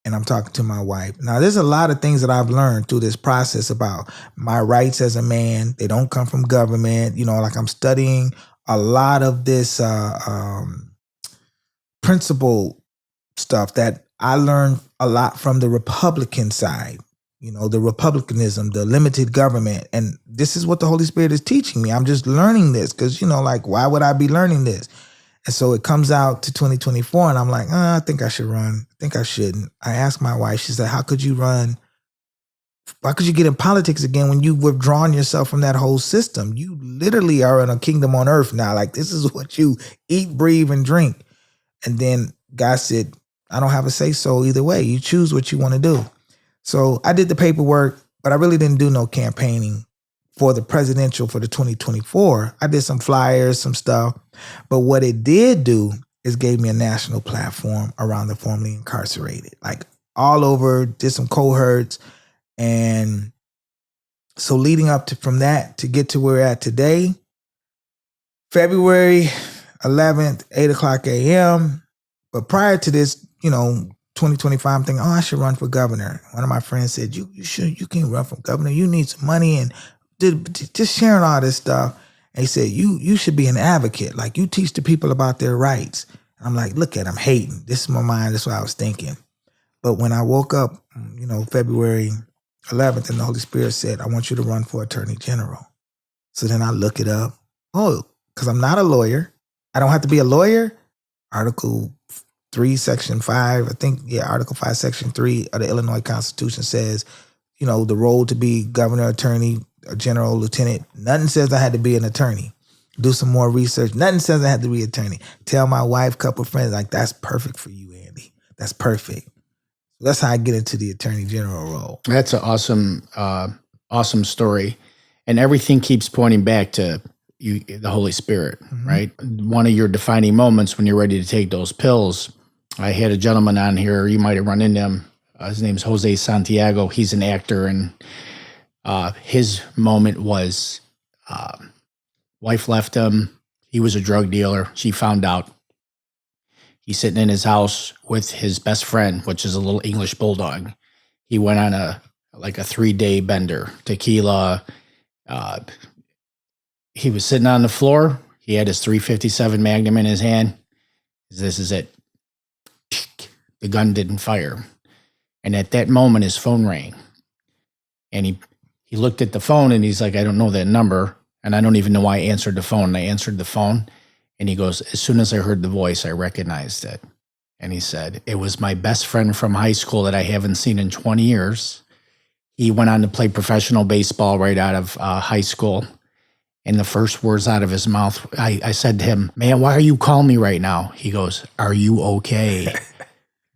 and I'm talking to my wife. Now, there's a lot of things that I've learned through this process about my rights as a man. They don't come from government. Like, I'm studying a lot of this principle stuff that I learned a lot from the Republican side, the republicanism, the limited government. And this is what the Holy Spirit is teaching me. I'm just learning this because, like, why would I be learning this? And so it comes out to 2024 and I'm like, I think I should run. I think I shouldn't. I asked my wife, she said, how could you run? Why could you get in politics again when you've withdrawn yourself from that whole system? You literally are in a kingdom on earth now. Like, this is what you eat, breathe, and drink. And then God said, I don't have a say so either way. You choose what you want to do. So I did the paperwork, but I really didn't do no campaigning for the presidential for the 2024. I did some flyers, some stuff. But what it did do is gave me a national platform around the formerly incarcerated, like all over, did some cohorts. And so leading up from that to get to where we're at today, February 11th, 8 o'clock a.m. But prior to this, 2025, I'm thinking, I should run for governor. One of my friends said, you can't run for governor. You need some money, and just sharing all this stuff. And he said, you should be an advocate. Like, you teach the people about their rights. And I'm like, look at, I'm hating. This is my mind. That's what I was thinking. But when I woke up, February 11th, and the Holy Spirit said, I want you to run for Attorney General. So then I look it up. Oh, because I'm not a lawyer. I don't have to be a lawyer. Article 3, Section 5, Article 5, Section 3 of the Illinois Constitution says, the role to be governor, attorney, general, lieutenant. Nothing says I had to be an attorney. Do some more research. Nothing says I had to be an attorney. Tell my wife, couple friends, like, that's perfect for you, Andy. That's perfect. That's how I get into the attorney general role. That's an awesome story. And everything keeps pointing back to you, the Holy Spirit, right? One of your defining moments when you're ready to take those pills, I had a gentleman on here, you might have run into him. His name's Jose Santiago. He's an actor, and his moment was wife left him. He was a drug dealer. She found out. He's sitting in his house with his best friend, which is a little English bulldog. He went on a 3-day bender, tequila. He was sitting on the floor. He had his .357 Magnum in his hand. This is it. The gun didn't fire. And at that moment, his phone rang. And he looked at the phone and he's like, I don't know that number. And I don't even know why I answered the phone. And I answered the phone. And he goes, as soon as I heard the voice, I recognized it. And he said, it was my best friend from high school that I haven't seen in 20 years. He went on to play professional baseball right out of high school. And the first words out of his mouth, I said to him, man, why are you calling me right now? He goes, are you okay?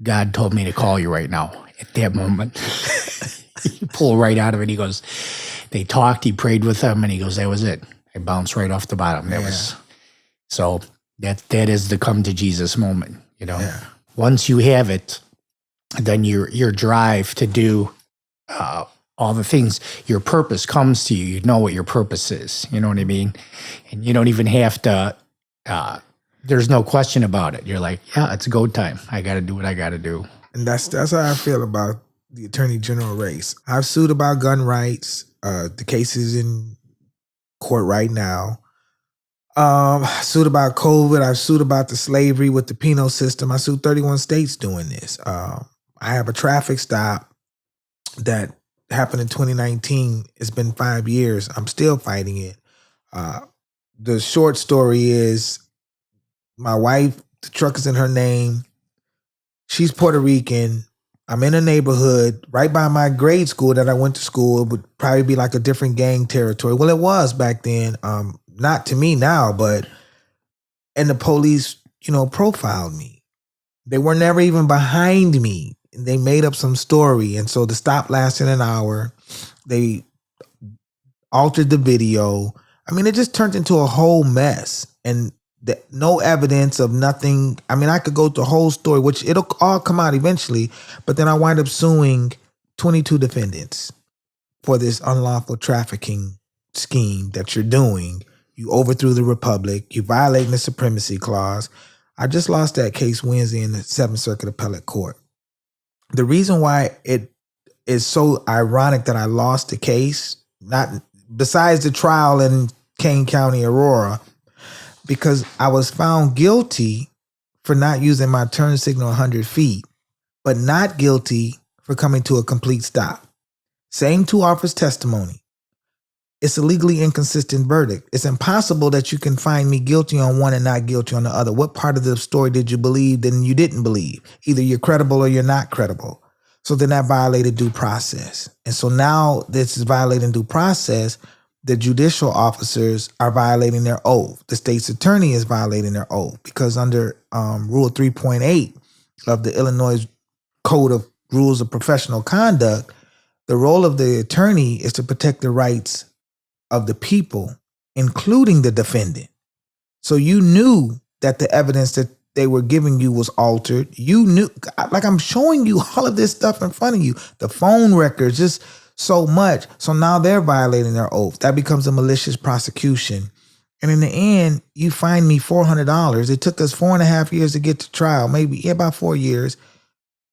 God told me to call you right now. At that moment, he pulled right out of it. He goes, they talked, he prayed with them, and he goes, that was it. I bounced right off the bottom. That was... So that is the come to Jesus moment, Yeah. Once you have it, then your drive to do all the things, your purpose comes to you. You know what your purpose is. You know what I mean? And you don't even have to, there's no question about it. You're like, yeah, it's go time. I got to do what I got to do. And that's how I feel about the Attorney General race. I've sued about gun rights. The case is in court right now. I sued about COVID. I've sued about the slavery with the penal system. I sued 31 states doing this. I have a traffic stop that happened in 2019. It's been 5 years. I'm still fighting it. The short story is my wife, the truck is in her name. She's Puerto Rican. I'm in a neighborhood right by my grade school that I went to school. It would probably be like a different gang territory. Well, it was back then. Not to me now, and the police, profiled me. They were never even behind me. They made up some story. And so the stop lasted an hour. They altered the video. I mean, it just turned into a whole mess, and no evidence of nothing. I mean, I could go through the whole story, which it'll all come out eventually, but then I wind up suing 22 defendants for this unlawful trafficking scheme that you're doing. You overthrew the Republic. You violating the Supremacy Clause. I just lost that case Wednesday in the 7th Circuit Appellate Court. The reason why it is so ironic that I lost the case, not besides the trial in Kane County, Aurora, because I was found guilty for not using my turn signal 100 feet, but not guilty for coming to a complete stop. Same two offers testimony. It's a legally inconsistent verdict. It's impossible that you can find me guilty on one and not guilty on the other. What part of the story did you believe then you didn't believe? Either you're credible or you're not credible. So then that violated due process. And so now this is violating due process. The judicial officers are violating their oath. The state's attorney is violating their oath because under Rule 3.8 of the Illinois Code of Rules of Professional Conduct, the role of the attorney is to protect the rights of the people, including the defendant. So you knew that the evidence that they were giving you was altered. You knew, like I'm showing you all of this stuff in front of you, the phone records, just so much. So now they're violating their oath. That becomes a malicious prosecution. And in the end, you find me $400. It took us 4.5 years to get to trial, maybe about 4 years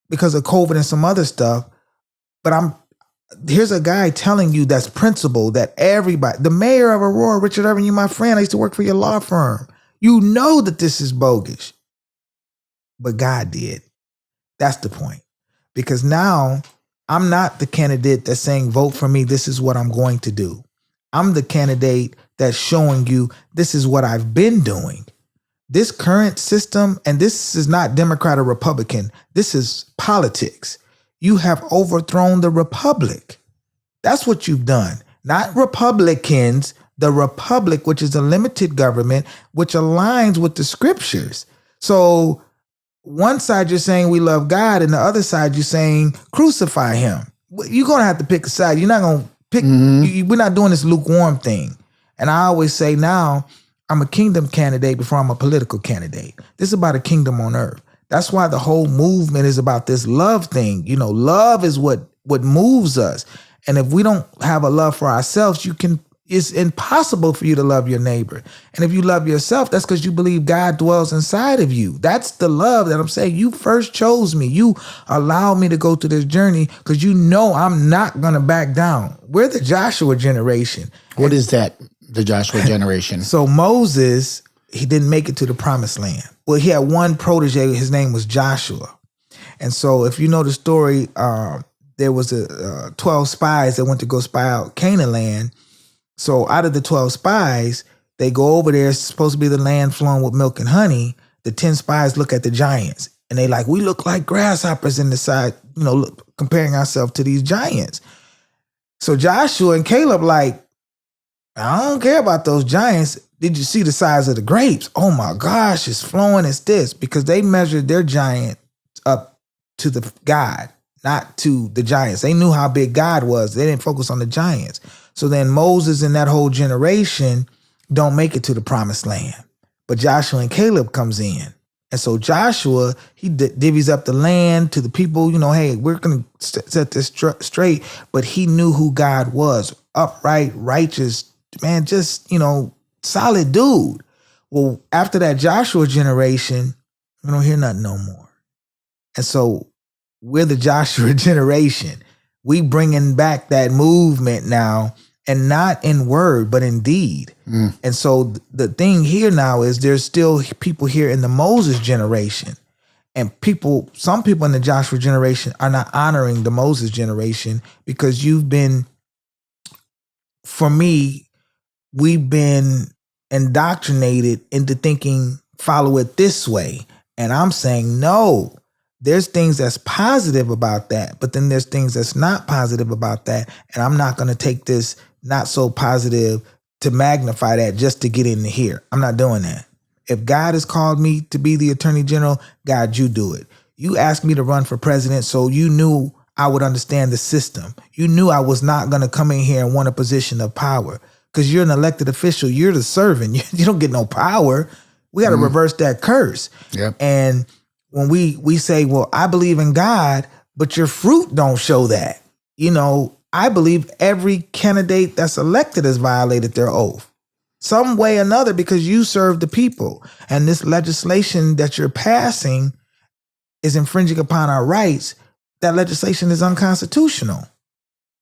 because of COVID and some other stuff. But here's a guy telling you that's principle, that everybody, the mayor of Aurora, Richard Irvin, you my friend, I used to work for your law firm. You know that this is bogus. But God did. That's the point. Because now I'm not the candidate that's saying, vote for me, this is what I'm going to do. I'm the candidate that's showing you this is what I've been doing. This current system, and this is not Democrat or Republican, this is politics. You have overthrown the republic. That's what you've done. Not Republicans, the republic, which is a limited government, which aligns with the scriptures. So one side you're saying we love God, and the other side you're saying crucify him. You're going to have to pick a side. You're not going to pick, we're not doing this lukewarm thing. And I always say now, I'm a kingdom candidate before I'm a political candidate. This is about a kingdom on earth. That's why the whole movement is about this love thing. You know, love is what moves us. And if we don't have a love for ourselves, it's impossible for you to love your neighbor. And if you love yourself, that's because you believe God dwells inside of you. That's the love that I'm saying. You first chose me. You allowed me to go through this journey because you know I'm not going to back down. We're the Joshua generation. What is that, the Joshua generation? So Moses, he didn't make it to the promised land. Well, he had one protege. His name was Joshua. And so if you know the story, there was 12 spies that went to go spy out Canaan land. So out of the 12 spies, they go over there. It's supposed to be the land flowing with milk and honey. The 10 spies look at the giants and they like, we look like grasshoppers in the side, comparing ourselves to these giants. So Joshua and Caleb like, I don't care about those giants. Did you see the size of the grapes? Oh my gosh, it's flowing. It's this, because they measured their giant up to the God, not to the giants. They knew how big God was. They didn't focus on the giants. So then Moses and that whole generation don't make it to the promised land. But Joshua and Caleb comes in. And so Joshua, he divvies up the land to the people, hey, we're going to set this straight. But he knew who God was, upright, righteous, man, just, solid dude. Well, after that Joshua generation, we don't hear nothing no more. And so we're the Joshua generation. We bringing back that movement now, and not in word, but in deed. And so the thing here now is there's still people here in the Moses generation, and some people in the Joshua generation are not honoring the Moses generation because for me, we've been indoctrinated into thinking, follow it this way. And I'm saying, no, there's things that's positive about that, but then there's things that's not positive about that. And I'm not going to take this not so positive to magnify that just to get into here. I'm not doing that. If God has called me to be the attorney general, God, you do it. You asked me to run for president, so you knew I would understand the system. You knew I was not going to come in here and want a position of power. Because you're an elected official, you're the servant. You don't get no power. We got to reverse that curse. Yep. And when we say, well, I believe in God, but your fruit don't show that. I believe every candidate that's elected has violated their oath some way or another because you serve the people. And this legislation that you're passing is infringing upon our rights. That legislation is unconstitutional.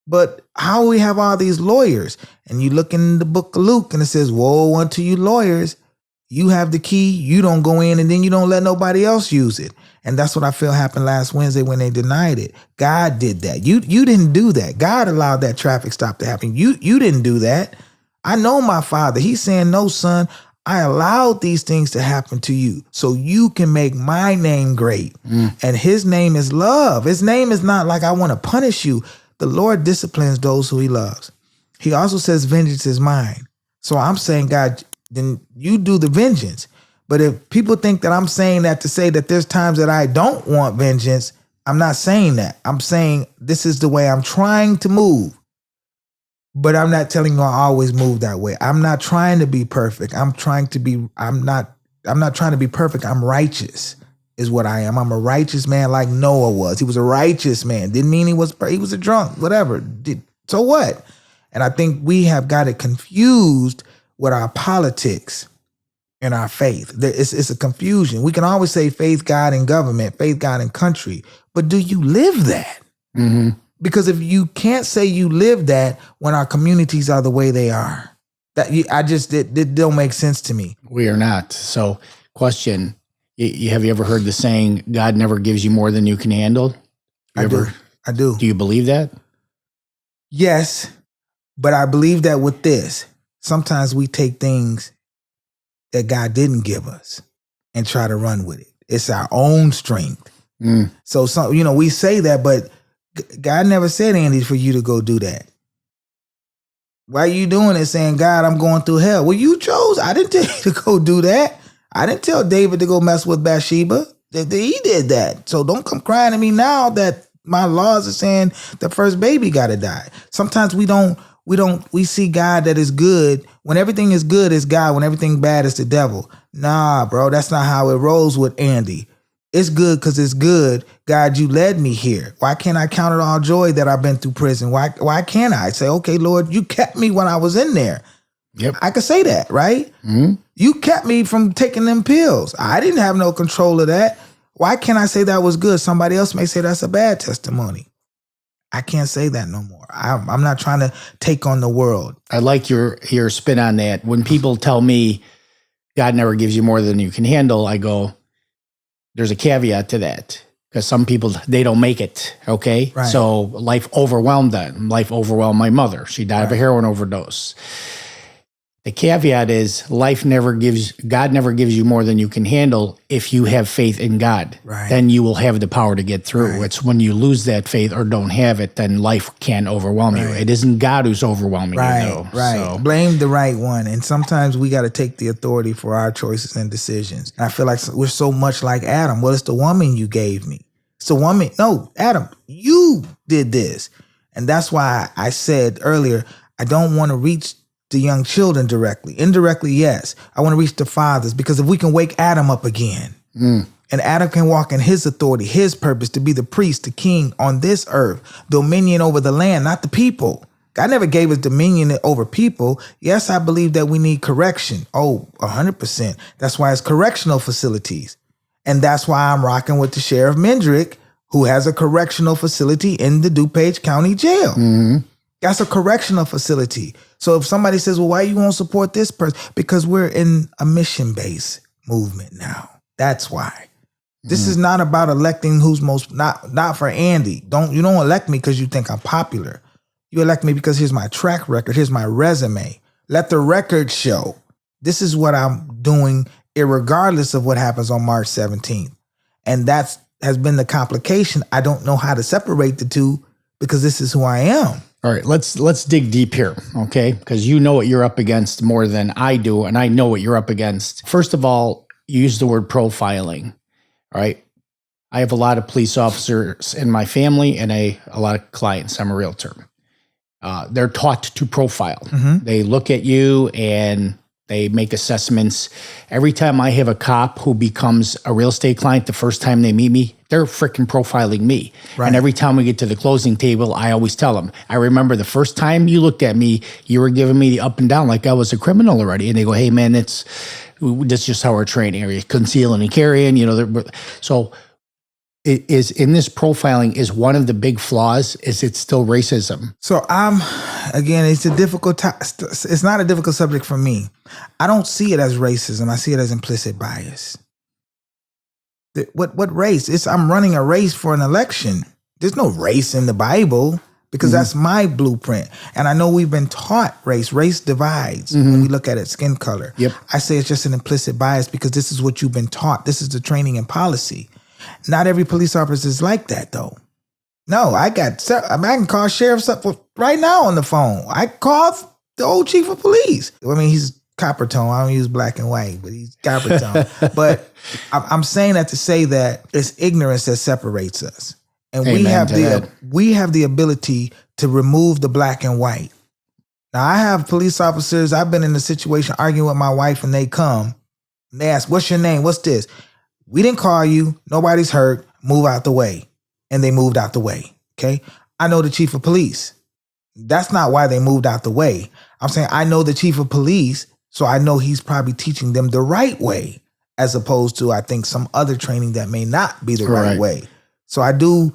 But how we have all these lawyers, and you look in the book of Luke and it says, woe unto you lawyers. You have the key, you don't go in, and then you don't let nobody else use it. And that's what I feel happened last Wednesday when they denied it. God did that. You didn't do that. God allowed that traffic stop to happen. You didn't do that. I know my Father. He's saying, no, son, I allowed these things to happen to you so you can make my name great. And his name is love. His name is not like I want to punish you. The Lord disciplines those who he loves. He also says, vengeance is mine. So I'm saying, God, then you do the vengeance. But if people think that I'm saying that to say that there's times that I don't want vengeance, I'm not saying that. I'm saying this is the way I'm trying to move. But I'm not telling you I always move that way. I'm not trying to be perfect. I'm not trying to be perfect. I'm righteous is what I am. I'm a righteous man like Noah was. He was a righteous man. Didn't mean he was a drunk, whatever. So what? And I think we have got it confused with our politics and our faith. It's a confusion. We can always say faith, God, and government, faith, God, and country. But do you live that? Mm-hmm. Because if you can't say you live that when our communities are the way they are, it don't make sense to me. We are not. So, question: have you ever heard the saying, "God never gives you more than you can handle"? I do. Do you believe that? Yes, but I believe that with this, sometimes we take things that God didn't give us and try to run with it. It's our own strength. So we say that, but God never said, Andy, for you to go do that. Why are you doing it saying, God, I'm going through hell? Well, you chose. I didn't tell you to go do that. I didn't tell David to go mess with Bathsheba. He did that. So don't come crying to me now that my laws are saying the first baby got to die. Sometimes we see God that is good. When everything is good, it's God. When everything bad, it's the devil. Nah, bro, that's not how it rolls with Andy. It's good because it's good. God, you led me here. Why can't I count it all joy that I've been through prison? Why can't I say, okay, Lord, you kept me when I was in there. Yep. I could say that, right? Mm-hmm. You kept me from taking them pills. I didn't have no control of that. Why can't I say that was good? Somebody else may say that's a bad testimony. I can't say that no more. I'm not trying to take on the world. I like your spin on that. When people tell me God never gives you more than you can handle, I go, there's a caveat to that, because some people, they don't make it, okay? Right. So life overwhelmed them. Life overwhelmed my mother. She died of a heroin overdose. The caveat is God never gives you more than you can handle if you have faith in God. Right. Then you will have the power to get through. Right. It's when you lose that faith or don't have it, then life can overwhelm you. It isn't God who's overwhelming you, though. Right. So. Blame the right one. And sometimes we got to take the authority for our choices and decisions. And I feel like we're so much like Adam. Well, it's the woman you gave me. It's the woman. No, Adam, you did this. And that's why I said earlier, I don't want to reach the young children directly. Indirectly, yes. I want to reach the fathers, because if we can wake Adam up again, and Adam can walk in his authority, his purpose to be the priest, the king on this earth, dominion over the land, not the people. God never gave us dominion over people. Yes, I believe that we need correction. 100%. That's why it's correctional facilities. And that's why I'm rocking with the Sheriff Mendrick, who has a correctional facility in the DuPage County Jail. Mm-hmm. That's a correctional facility. So if somebody says, well, why you won't support this person? Because we're in a mission-based movement now. That's why. This is not about electing who's most, not for Andy. You don't elect me because you think I'm popular. You elect me because here's my track record. Here's my resume. Let the record show. This is what I'm doing, irregardless of what happens on March 17th. And that has been the complication. I don't know how to separate the two because this is who I am. All right, let's dig deep here, okay? Because you know what you're up against more than I do, and I know what you're up against. First of all, you use the word profiling, all right? I have a lot of police officers in my family and a lot of clients. I'm a realtor. They're taught to profile. Mm-hmm. They look at you and they make assessments. Every time I have a cop who becomes a real estate client, the first time they meet me, they're freaking profiling me. Right. And every time we get to the closing table, I always tell them, I remember the first time you looked at me, you were giving me the up and down like I was a criminal already. And they go, hey, man, that's just how we're training. Are you concealing and carrying? So is in this profiling is one of the big flaws is it's still racism. So again, it's it's not a difficult subject for me. I don't see it as racism. I see it as implicit bias. What race? I'm running a race for an election. There's no race in the Bible because that's my blueprint. And I know we've been taught race. Race divides when we look at it, skin color. Yep. I say it's just an implicit bias because this is what you've been taught. This is the training and policy. Not every police officer is like that, though. No, I can call sheriffs up right now on the phone. I called the old chief of police. I mean, he's copper tone. I don't use black and white, but he's copper tone. But I'm saying that to say that it's ignorance that separates us. And we have the ability to remove the black and white. Now, I have police officers. I've been in a situation arguing with my wife and they come and they ask, what's your name? What's this? We didn't call you. Nobody's hurt. Move out the way. And they moved out the way. Okay. I know the chief of police. That's not why they moved out the way. I'm saying I know the chief of police, so I know he's probably teaching them the right way, as opposed to, I think, some other training that may not be the right way. So I don't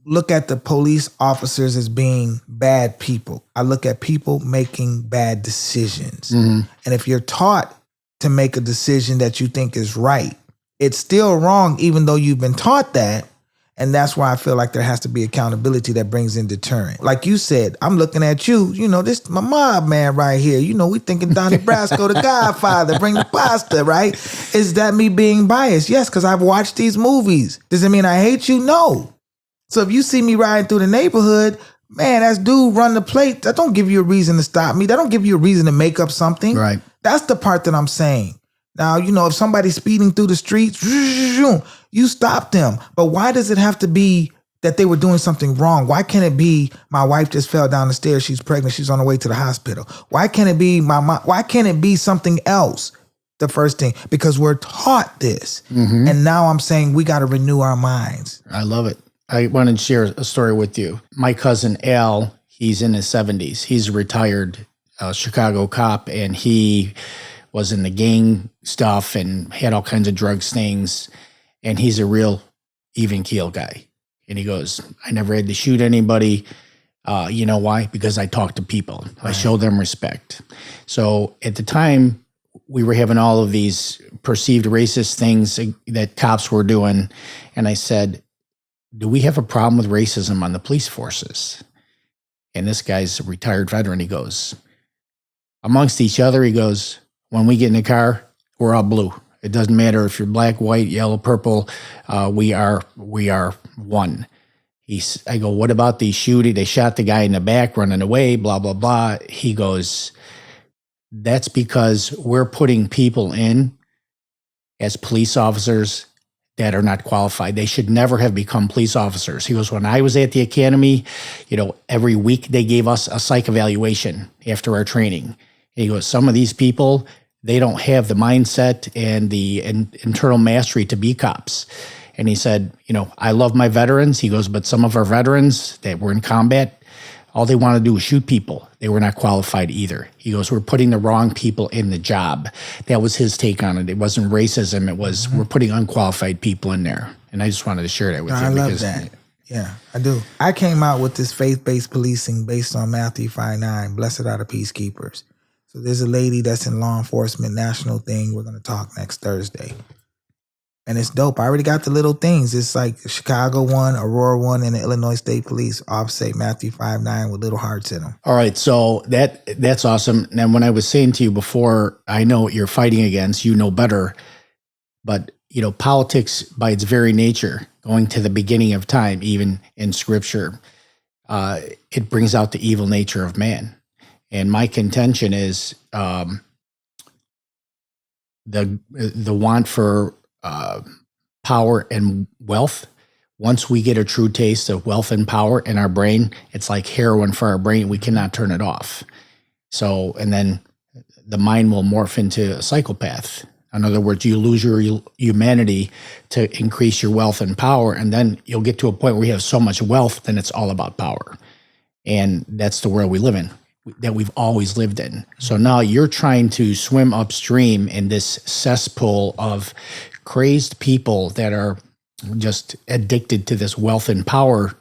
look at the police officers as being bad people. I look at people making bad decisions. And if you're taught to make a decision that you think is right, it's still wrong, even though you've been taught that. And that's why I feel like there has to be accountability that brings in deterrent. Like you said, I'm looking at you, this my mob man right here. We thinking Donnie Brasco, the Godfather, bring the pasta, right? Is that me being biased? Yes, because I've watched these movies. Does it mean I hate you? No. So if you see me riding through the neighborhood, man, that's dude run the plate. That don't give you a reason to stop me. That don't give you a reason to make up something. Right. That's the part that I'm saying. Now, if somebody's speeding through the streets, you stop them. But why does it have to be that they were doing something wrong? Why can't it be my wife just fell down the stairs, she's pregnant, she's on her way to the hospital? Why can't it be why can't it be something else? The first thing, because we're taught this. And now I'm saying we got to renew our minds. I love it. I want to share a story with you. My cousin Al, he's in his 70s. He's a retired Chicago cop, and he was in the gang stuff and had all kinds of drug stings. And he's a real even keel guy. And he goes, I never had to shoot anybody. You know why? Because I talk to people. I show them respect. So at the time, we were having all of these perceived racist things that cops were doing. And I said, do we have a problem with racism on the police forces? And this guy's a retired veteran. He goes, amongst each other, he goes, when we get in the car, we're all blue. It doesn't matter if you're black, white, yellow, purple. We are one. I go, what about the shooting? They shot the guy in the back running away, blah, blah, blah. He goes, that's because we're putting people in as police officers that are not qualified. They should never have become police officers. He goes, when I was at the academy, every week they gave us a psych evaluation after our training. And he goes, some of these people, they don't have the mindset and the internal mastery to be cops. And he said, I love my veterans. He goes, but some of our veterans that were in combat, all they want to do is shoot people. They were not qualified either. He goes, we're putting the wrong people in the job. That was his take on it. It wasn't racism. It was we're putting unqualified people in there. And I just wanted to share that with you. I love that. Yeah, I do. I came out with this faith-based policing based on Matthew 5:9, blessed are the peacekeepers. So there's a lady that's in law enforcement national thing. We're going to talk next Thursday. And it's dope. I already got the little things. It's like Chicago one, Aurora one, and the Illinois State Police offset Matthew 5:9 with little hearts in them. All right. So that's awesome. And when I was saying to you before, I know what you're fighting against, better, but politics by its very nature, going to the beginning of time, even in scripture, it brings out the evil nature of man. And my contention is the want for power and wealth. Once we get a true taste of wealth and power in our brain, it's like heroin for our brain. We cannot turn it off. So, and then the mind will morph into a psychopath. In other words, you lose your humanity to increase your wealth and power. And then you'll get to a point where you have so much wealth, then it's all about power. And that's the world we live in. that we've always lived in. So now you're trying to swim upstream in this cesspool of crazed people that are just addicted to this wealth and power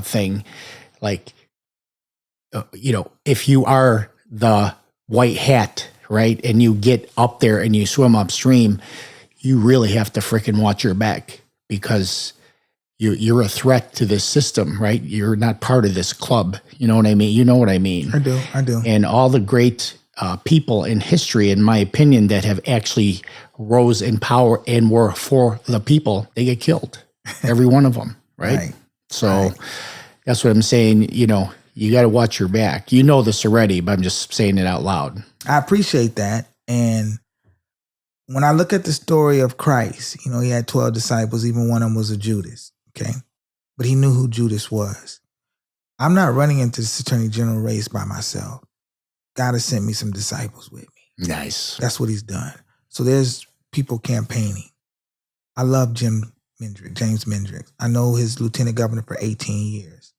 thing. Like, if you are the white hat, right, and you get up there and you swim upstream, you really have to freaking watch your back, because you're a threat to this system, right? You're not part of this club. You know what I mean? You know what I mean? I do. And all the great people in history, in my opinion, that have actually rose in power and were for the people, they get killed. Every one of them, right? So that's what I'm saying. You got to watch your back. You know this already, but I'm just saying it out loud. I appreciate that. And when I look at the story of Christ, he had 12 disciples. Even one of them was a Judas. Okay. But he knew who Judas was. I'm not running into this attorney general race by myself. God has sent me some disciples with me. Nice. That's what he's done. So there's people campaigning. I love James Mendrick. I know his lieutenant governor for 18 years.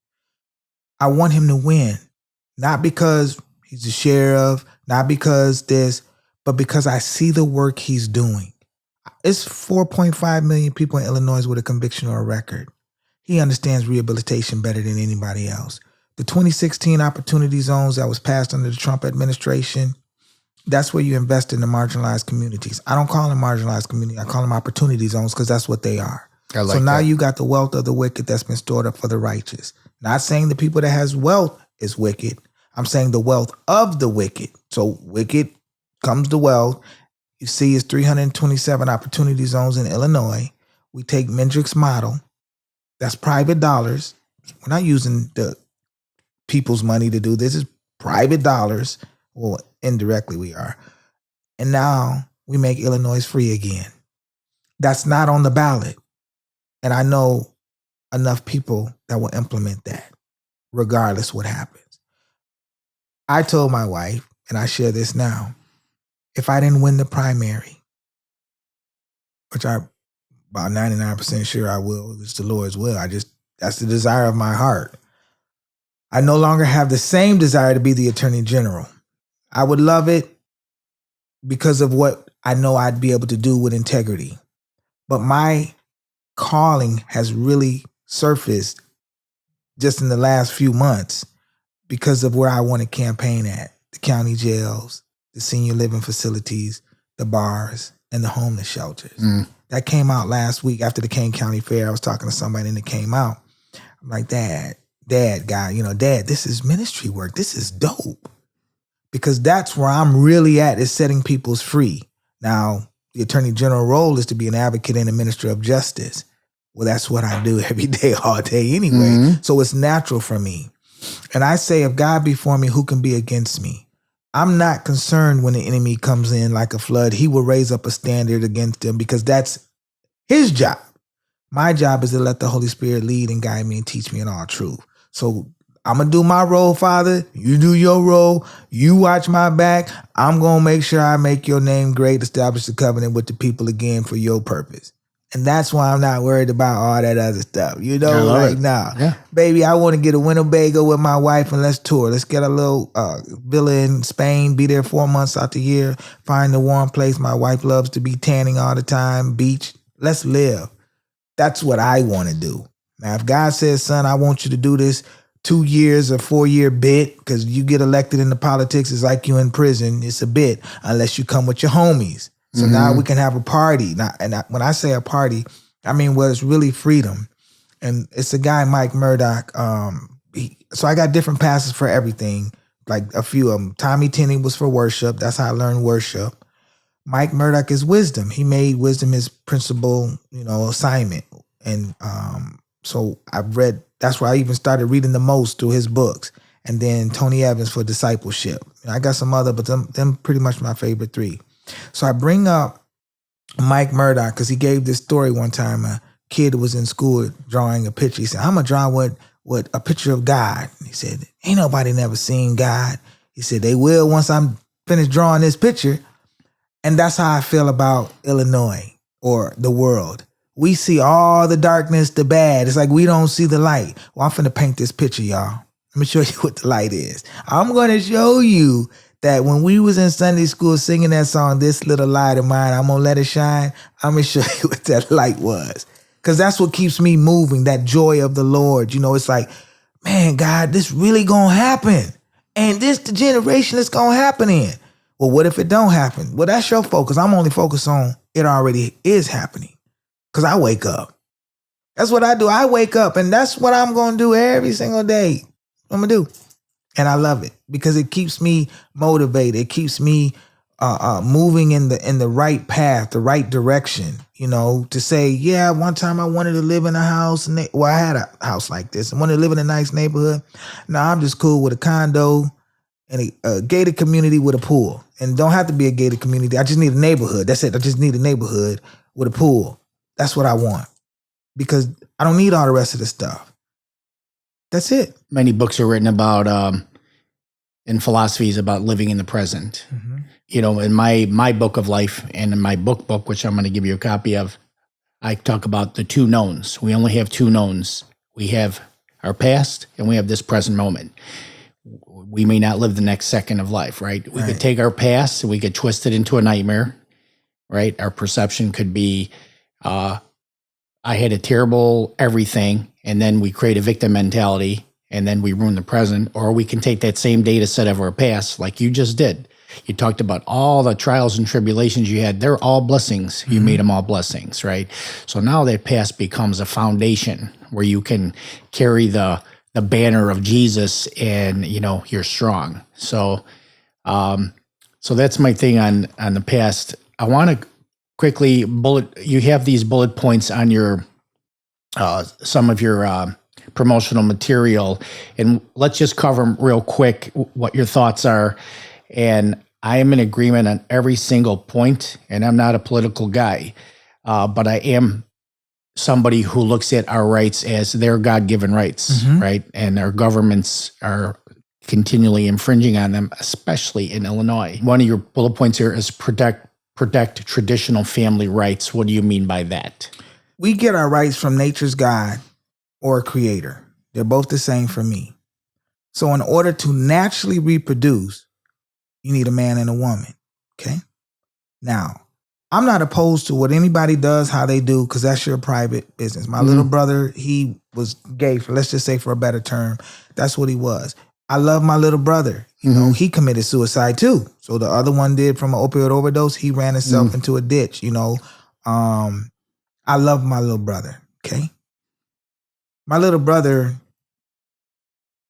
I want him to win. Not because he's the sheriff, not because but because I see the work he's doing. It's 4.5 million people in Illinois with a conviction or a record. He understands rehabilitation better than anybody else. The 2016 opportunity zones that was passed under the Trump administration, that's where you invest in the marginalized communities. I don't call them marginalized communities. I call them opportunity zones, because that's what they are. So now you got the wealth of the wicked that's been stored up for the righteous. Not saying the people that has wealth is wicked. I'm saying the wealth of the wicked. So wicked comes the wealth. You see, it's 327 opportunity zones in Illinois. We take Mendrick's model. That's private dollars. We're not using the people's money to do this. It's private dollars. Well, indirectly we are. And now we make Illinois free again. That's not on the ballot. And I know enough people that will implement that, regardless what happens. I told my wife, and I share this now, if I didn't win the primary, which I'm about 99% sure I will, it's the Lord's will. That's the desire of my heart. I no longer have the same desire to be the attorney general. I would love it because of what I know I'd be able to do with integrity. But my calling has really surfaced just in the last few months because of where I want to campaign at: the county jails, the senior living facilities, the bars, and the homeless shelters. That came out last week after the Kane County Fair. I was talking to somebody and it came out. I'm like, Dad, Dad, this is ministry work. This is dope. Because that's where I'm really at, is setting people's free. Now, the attorney general role is to be an advocate and a minister of justice. Well, that's what I do every day, all day anyway. So it's natural for me. And I say, if God be for me, who can be against me? I'm not concerned when the enemy comes in like a flood. He will raise up a standard against them, because that's his job. My job is to let the Holy Spirit lead and guide me and teach me in all truth. So I'm going to do my role, Father. You do your role. You watch my back. I'm going to make sure I make your name great, establish the covenant with the people again for your purpose. And that's why I'm not worried about all that other stuff. Baby, I want to get a Winnebago with my wife and let's tour. Let's get a little villa in Spain, be there 4 months out the year, find a warm place. My wife loves to be tanning all the time, beach. Let's live. That's what I want to do. Now, if God says, son, I want you to do this 2 years or 4 year bit, because you get elected into politics, it's like you in prison. It's a bit, unless you come with your homies. So now we can have a party. When I say a party, I mean, well, it's really freedom. And it's a guy, Mike Murdoch. So I got different passes for everything, like a few of them. Tommy Tenney was for worship. That's how I learned worship. Mike Murdoch is wisdom. He made wisdom his principal, assignment. And so that's where I even started reading the most through his books. And then Tony Evans for discipleship. I got some other, but them pretty much my favorite three. So I bring up Mike Murdoch because he gave this story one time. A kid was in school drawing a picture. He said, I'm going to draw what a picture of God. He said, ain't nobody never seen God. He said, they will once I'm finished drawing this picture. And that's how I feel about Illinois or the world. We see all the darkness, the bad. It's like we don't see the light. Well, I'm finna paint this picture, y'all. Let me show you what the light is. I'm going to show you that when we was in Sunday school singing that song, "This Little Light of Mine, I'm going to let it shine," I'm going to show you what that light was. Because that's what keeps me moving, that joy of the Lord. It's like, man, God, this really going to happen. And this the generation it's going to happen in. Well, what if it don't happen? Well, that's your focus. I'm only focused on it already is happening. Because I wake up. That's what I do. I wake up, and that's what I'm going to do every single day. I'm going to do. And I love it because it keeps me motivated. It keeps me moving in the right path, the right direction, to say, yeah, one time I wanted to live in a house. I had a house like this. I wanted to live in a nice neighborhood. Now I'm just cool with a condo and a gated community with a pool. And don't have to be a gated community. I just need a neighborhood. That's it. I just need a neighborhood with a pool. That's what I want because I don't need all the rest of the stuff. That's it. Many books are written about, in philosophies about living in the present. Mm-hmm. In my book of life and in my book, which I'm going to give you a copy of, I talk about the two knowns. We only have two knowns. We have our past and we have this present moment. We may not live the next second of life, right? We could take our past and we could twist it into a nightmare, right? Our perception could be, I had a terrible everything, and then we create a victim mentality, and then we ruin the present. Or we can take that same data set of our past, like you just did. You talked about all the trials and tribulations you had. They're all blessings. You made them all blessings, right? So now that past becomes a foundation where you can carry the banner of Jesus, and you're strong. So, so that's my thing on the past. I want to quickly you have these bullet points on your some of your promotional material, and let's just cover them real quick what your thoughts are. And I am in agreement on every single point, and I'm not a political guy, but I am somebody who looks at our rights as their God-given rights, right? And our governments are continually infringing on them, especially in Illinois. One of your bullet points here is protect traditional family rights. What do you mean by that? We get our rights from nature's God or creator. They're both the same for me. So in order to naturally reproduce, you need a man and a woman, okay? Now, I'm not opposed to what anybody does, how they do, because that's your private business. My little brother, he was gay, let's just say for a better term. That's what he was. I love my little brother. He committed suicide too. So the other one did from an opioid overdose. He ran himself into a ditch, I love my little brother, okay? My little brother,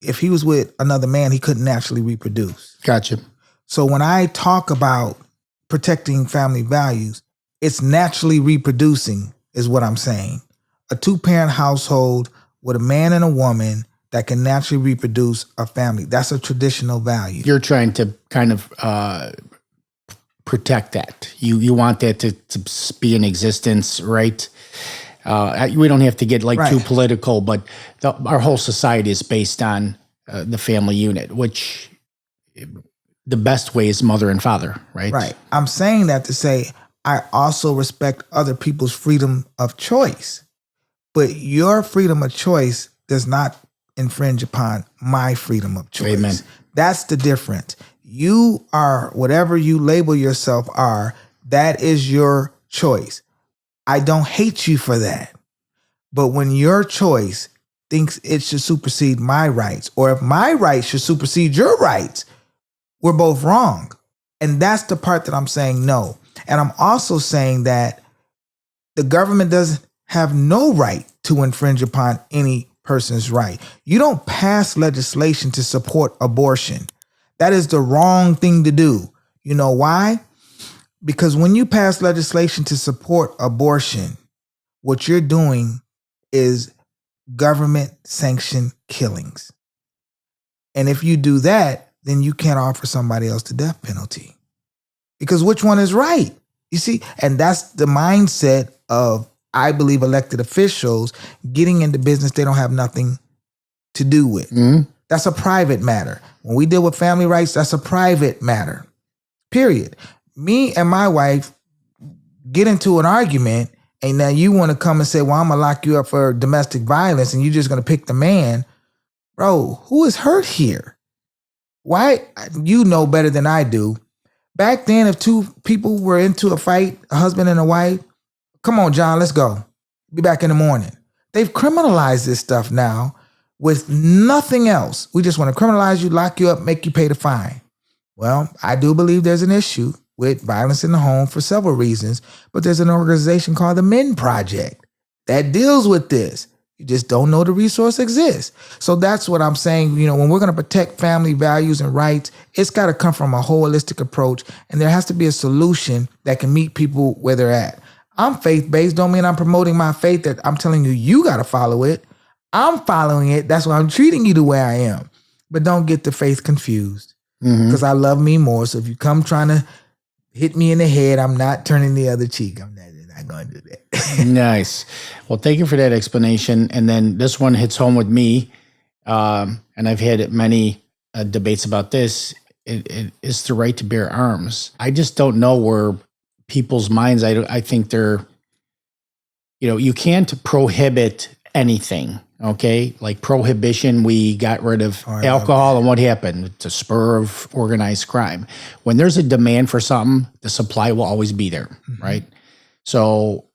if he was with another man, he couldn't naturally reproduce. Gotcha. So when I talk about protecting family values, it's naturally reproducing is what I'm saying. A 2-parent household with a man and a woman that can naturally reproduce a family. That's a traditional value. You're trying to kind of protect that. You want that to be in existence, right? We don't have to get too political, but our whole society is based on the family unit, which the best way is mother and father, right? Right. I'm saying that to say I also respect other people's freedom of choice, but your freedom of choice does not infringe upon my freedom of choice. Amen. That's the difference. You are whatever you label yourself are, that is your choice. I don't hate you for that. But when your choice thinks it should supersede my rights, or if my rights should supersede your rights, we're both wrong. And that's the part that I'm saying no. And I'm also saying that the government doesn't have no right to infringe upon any person's right. You don't pass legislation to support abortion. That is the wrong thing to do. You know why? Because when you pass legislation to support abortion, what you're doing is government-sanctioned killings. And if you do that, then you can't offer somebody else the death penalty. Because which one is right? You see? And that's the mindset of, I believe, elected officials getting into business they don't have nothing to do with. That's a private matter. When we deal with family rights, that's a private matter. Period. Me and my wife get into an argument, and now you want to come and say, well, I'm going to lock you up for domestic violence, and you're just going to pick the man. Bro, who is hurt here? Why? You know better than I do. Back then, if two people were into a fight, a husband and a wife, come on, John, let's go. Be back in the morning. They've criminalized this stuff now with nothing else. We just want to criminalize you, lock you up, make you pay the fine. Well, I do believe there's an issue with violence in the home for several reasons, but there's an organization called the Men Project that deals with this. You just don't know the resource exists. So that's what I'm saying. When we're going to protect family values and rights, it's got to come from a holistic approach, and there has to be a solution that can meet people where they're at. I'm faith-based. Don't mean I'm promoting my faith that I'm telling you got to follow it. I'm following it. That's why I'm treating you the way I am. But don't get the faith confused, because I love me more. So if you come trying to hit me in the head, I'm not turning the other cheek. I'm not going to do that. Nice. Well, thank you for that explanation. And then this one hits home with me. And I've had many debates about this. It is the right to bear arms. I just don't know where people's minds, I think they're, you can't prohibit anything. Okay. Like prohibition, we got rid of alcohol, and what happened? It's a spur of organized crime. When there's a demand for something, the supply will always be there. Right. So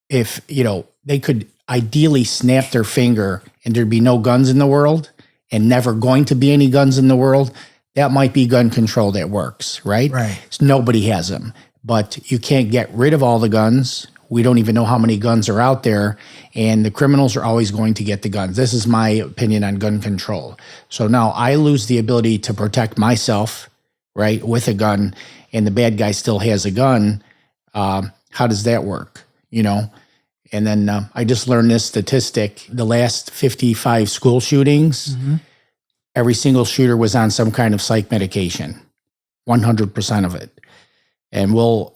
if, they could ideally snap their finger and there'd be no guns in the world and never going to be any guns in the world, that might be gun control that works, right? Right. So nobody has them, but you can't get rid of all the guns. We don't even know how many guns are out there, and the criminals are always going to get the guns. This is my opinion on gun control. So now I lose the ability to protect myself, right, with a gun, and the bad guy still has a gun. How does that work? And then I just learned this statistic. The last 55 school shootings, every single shooter was on some kind of psych medication, 100% of it. And we'll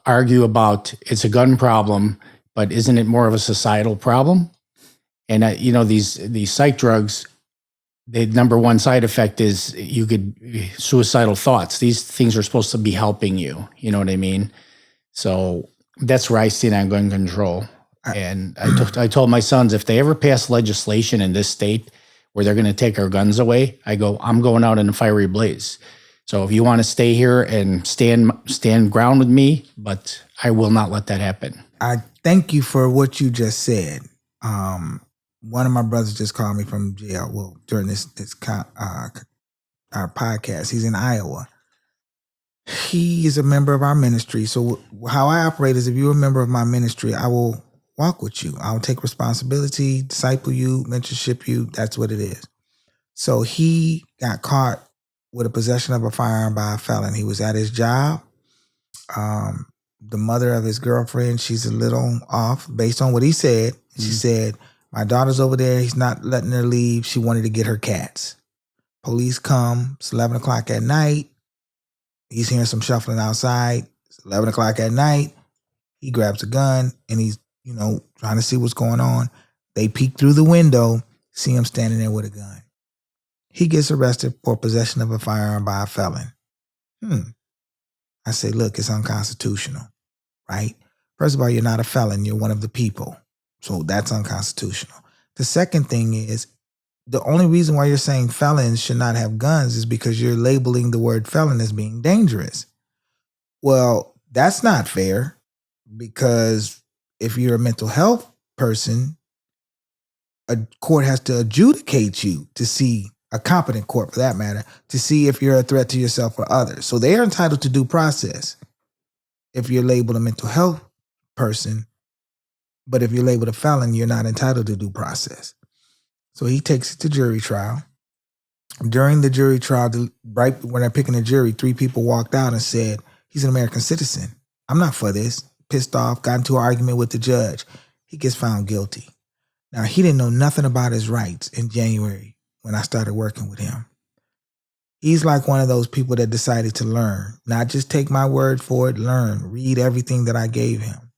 argue about it's a gun problem, but isn't it more of a societal problem? And, these psych drugs, the number one side effect is suicidal thoughts. These things are supposed to be helping you. You know what I mean? So that's where I stand on gun control. And I told my sons, if they ever pass legislation in this state where they're going to take our guns away, I'm going out in a fiery blaze. So if you want to stay here and stand ground with me, but I will not let that happen. I thank you for what you just said. One of my brothers just called me from jail. Well, during our podcast, he's in Iowa. He is a member of our ministry. So how I operate is, if you're a member of my ministry, I will walk with you. I'll take responsibility, disciple you, mentorship you. That's what it is. So he got caught with a possession of a firearm by a felon. He was at his job. The mother of his girlfriend, she's a little off based on what he said. She said, my daughter's over there. He's not letting her leave. She wanted to get her cats. Police come. It's 11 o'clock at night. He's hearing some shuffling outside. It's 11 o'clock at night. He grabs a gun and he's, trying to see what's going on. They peek through the window, see him standing there with a gun. He gets arrested for possession of a firearm by a felon. I say, look, it's unconstitutional, right? First of all, you're not a felon. You're one of the people. So that's unconstitutional. The second thing is, the only reason why you're saying felons should not have guns is because you're labeling the word felon as being dangerous. Well, that's not fair, because if you're a mental health person, a court has to adjudicate you to see, a competent court for that matter, to see if you're a threat to yourself or others. So they are entitled to due process if you're labeled a mental health person. But if you're labeled a felon, you're not entitled to due process. So he takes it to jury trial. During the jury trial, right when they're picking a jury, 3 people walked out and said, he's an American citizen. I'm not for this. Pissed off, got into an argument with the judge. He gets found guilty. Now, he didn't know nothing about his rights in January when I started working with him. He's like one of those people that decided to learn, not just take my word for it, learn, read everything that I gave him.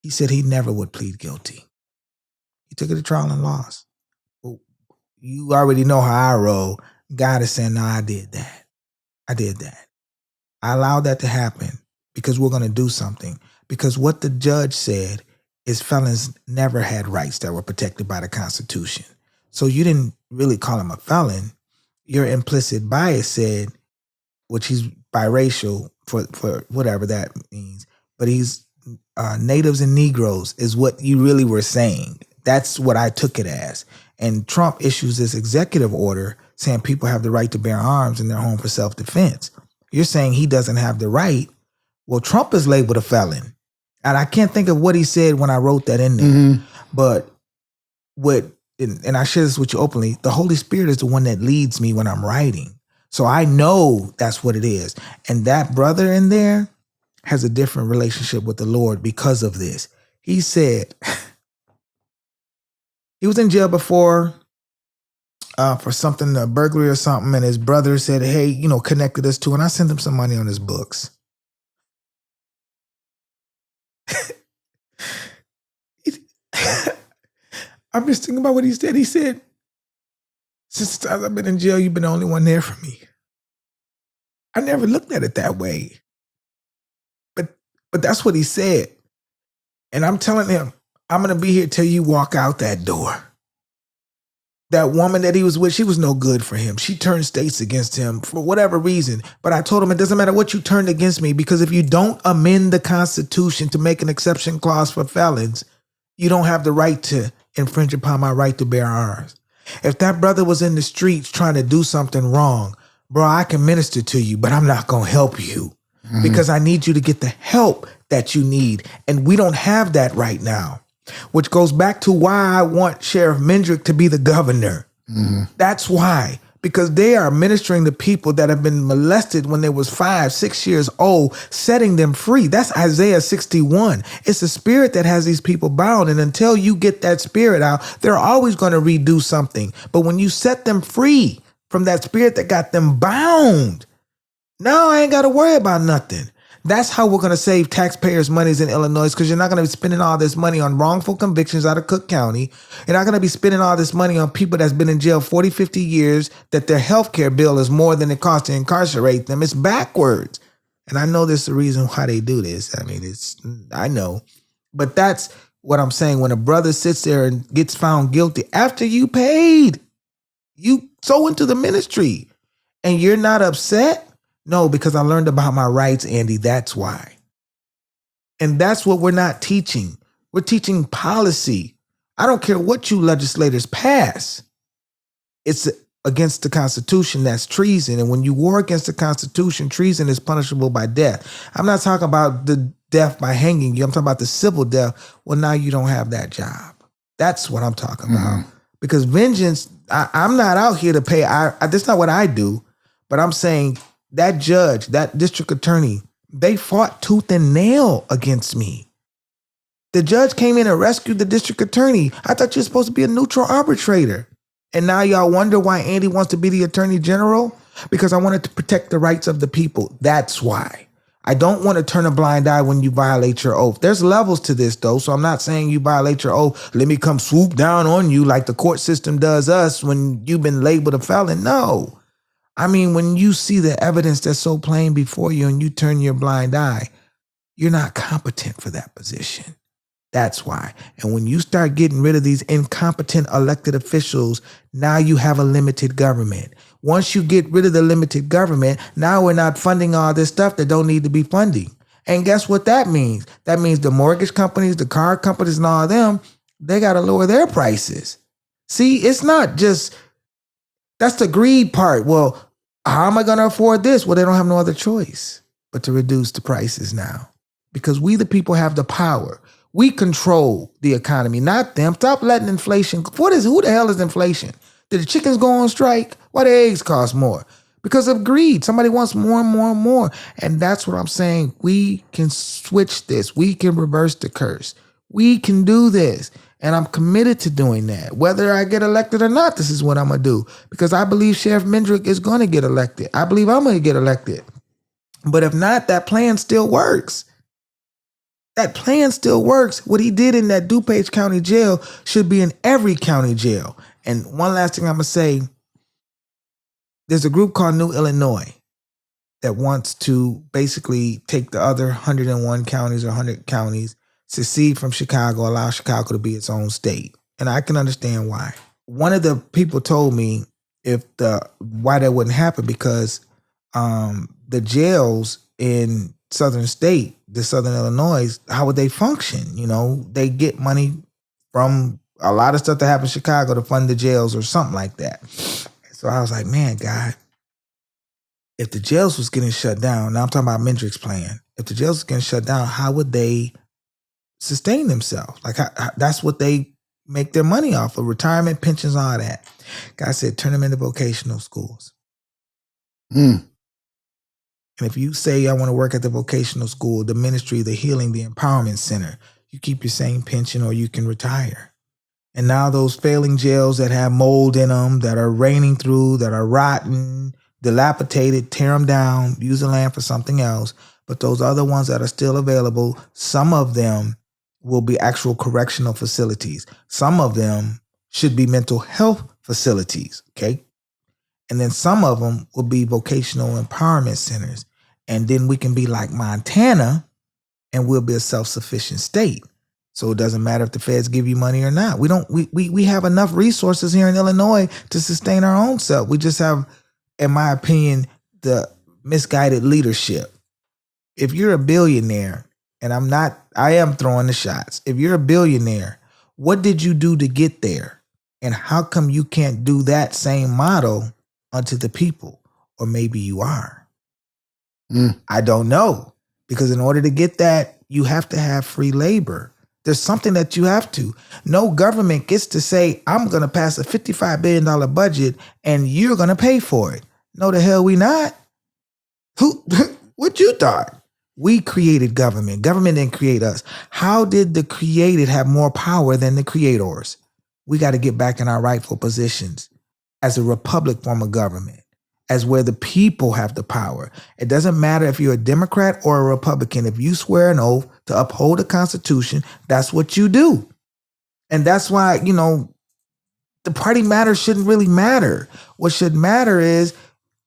He said he never would plead guilty. He took it to trial and lost. Well, you already know how I roll. God is saying, no, I did that. I allowed that to happen because we're going to do something. Because what the judge said is felons never had rights that were protected by the Constitution. So you didn't really call him a felon. Your implicit bias said, which he's biracial for whatever that means, but he's natives and Negroes is what you really were saying. That's what I took it as. And Trump issues this executive order saying people have the right to bear arms in their home for self-defense. You're saying he doesn't have the right. Well, Trump is labeled a felon. And I can't think of what he said when I wrote that in there. Mm-hmm. But and I share this with you openly, the Holy Spirit is the one that leads me when I'm writing. So I know that's what it is. And that brother in there has a different relationship with the Lord because of this. He said, he was in jail before for something, a burglary or something, and his brother said, hey, connected us to, and I sent him some money on his books. I'm just thinking about what he said. He said, since the time I've been in jail, you've been the only one there for me. I never looked at it that way. But that's what he said. And I'm telling him, I'm going to be here till you walk out that door. That woman that he was with, she was no good for him. She turned states against him for whatever reason. But I told him it doesn't matter what you turned against me, because if you don't amend the Constitution to make an exception clause for felons, you don't have the right to infringe upon my right to bear arms. If that brother was in the streets trying to do something wrong, bro, I can minister to you, but I'm not going to help you because I need you to get the help that you need. And we don't have that right now, which goes back to why I want Sheriff Mendrick to be the governor. That's why, because they are ministering to people that have been molested when they was 5, 6 years old, setting them free. That's Isaiah 61. It's the spirit that has these people bound. And until you get that spirit out, they're always going to redo something. But when you set them free from that spirit that got them bound, now I ain't got to worry about nothing. That's how we're going to save taxpayers' monies in Illinois, because you're not going to be spending all this money on wrongful convictions out of Cook County. You're not going to be spending all this money on people that's been in jail 40, 50 years, that their health care bill is more than it costs to incarcerate them. It's backwards. And I know there's a reason why they do this. I mean, I know. But that's what I'm saying. When a brother sits there and gets found guilty after you paid, you sow into the ministry, and you're not upset. No, because I learned about my rights, Andy. That's why. And that's what we're not teaching. We're teaching policy. I don't care what you legislators pass. It's against the Constitution. That's treason. And when you war against the Constitution, treason is punishable by death. I'm not talking about the death by hanging you. I'm talking about the civil death. Well, now you don't have that job. That's what I'm talking about. Because vengeance, I'm not out here to pay. That's not what I do. But I'm saying, that judge, that district attorney, they fought tooth and nail against me. The judge came in and rescued the district attorney. I thought you were supposed to be a neutral arbitrator. And now y'all wonder why Andy wants to be the attorney general? Because I wanted to protect the rights of the people. That's why. I don't want to turn a blind eye when you violate your oath. There's levels to this, though, so I'm not saying you violate your oath. Let me come swoop down on you like the court system does us when you've been labeled a felon. No. I mean, when you see the evidence that's so plain before you and you turn your blind eye, you're not competent for that position. That's why. And when you start getting rid of these incompetent elected officials, now you have a limited government. Once you get rid of the limited government, now we're not funding all this stuff that don't need to be funding. And guess what that means? That means the mortgage companies, the car companies and all of them, they got to lower their prices. See, it's not just, that's the greed part. Well, how am I going to afford this? Well, they don't have no other choice but to reduce the prices now, because we, the people, have the power. We control the economy, not them. Stop letting inflation. Who the hell is inflation? Did the chickens go on strike? Why the eggs cost more? Because of greed. Somebody wants more and more and more. And that's what I'm saying. We can switch this. We can reverse the curse. We can do this. And I'm committed to doing that. Whether I get elected or not, this is what I'm going to do. Because I believe Sheriff Mendrick is going to get elected. I believe I'm going to get elected. But if not, that plan still works. That plan still works. What he did in that DuPage County jail should be in every county jail. And one last thing I'm going to say. There's a group called New Illinois that wants to basically take the other 101 counties or 100 counties, secede from Chicago, allow Chicago to be its own state. And I can understand why. one of the people told me why that wouldn't happen because the jails in southern Illinois, how would they function? You know, they get money from a lot of stuff that happens in Chicago to fund the jails or something like that. So I was like, man, God, if the jails was getting shut down, now I'm talking about Mendrick's plan. If the jails was getting shut down, how would they sustain themselves? Like that's what they make their money off of, retirement, pensions, all that. God said, turn them into vocational schools. And if you say, I want to work at the vocational school, the ministry, the healing, the empowerment center, you keep your same pension or you can retire. And now those failing jails that have mold in them, that are raining through, that are rotten, dilapidated, tear them down, use the land for something else. But those other ones that are still available, some of them will be actual correctional facilities. Some of them should be mental health facilities, okay? And then some of them will be vocational empowerment centers. And then we can be like Montana and we'll be a self-sufficient state. So it doesn't matter if the feds give you money or not. We have enough resources here in Illinois to sustain our own self. We just have, in my opinion, the misguided leadership. If you're a billionaire, and I am throwing the shots. If you're a billionaire, what did you do to get there? And how come you can't do that same model unto the people? Or maybe you are. I don't know. Because in order to get that, you have to have free labor. There's something that you have to. No government gets to say, I'm going to pass a $55 billion budget and you're going to pay for it. No, the hell we not. What you thought? We created government. Government didn't create us. How did the created have more power than the creators? We got to get back in our rightful positions as a republic form of government, as where the people have the power. It doesn't matter if you're a Democrat or a Republican. If you swear an oath to uphold the Constitution, that's what you do. And that's why, the party matter shouldn't really matter. What should matter is,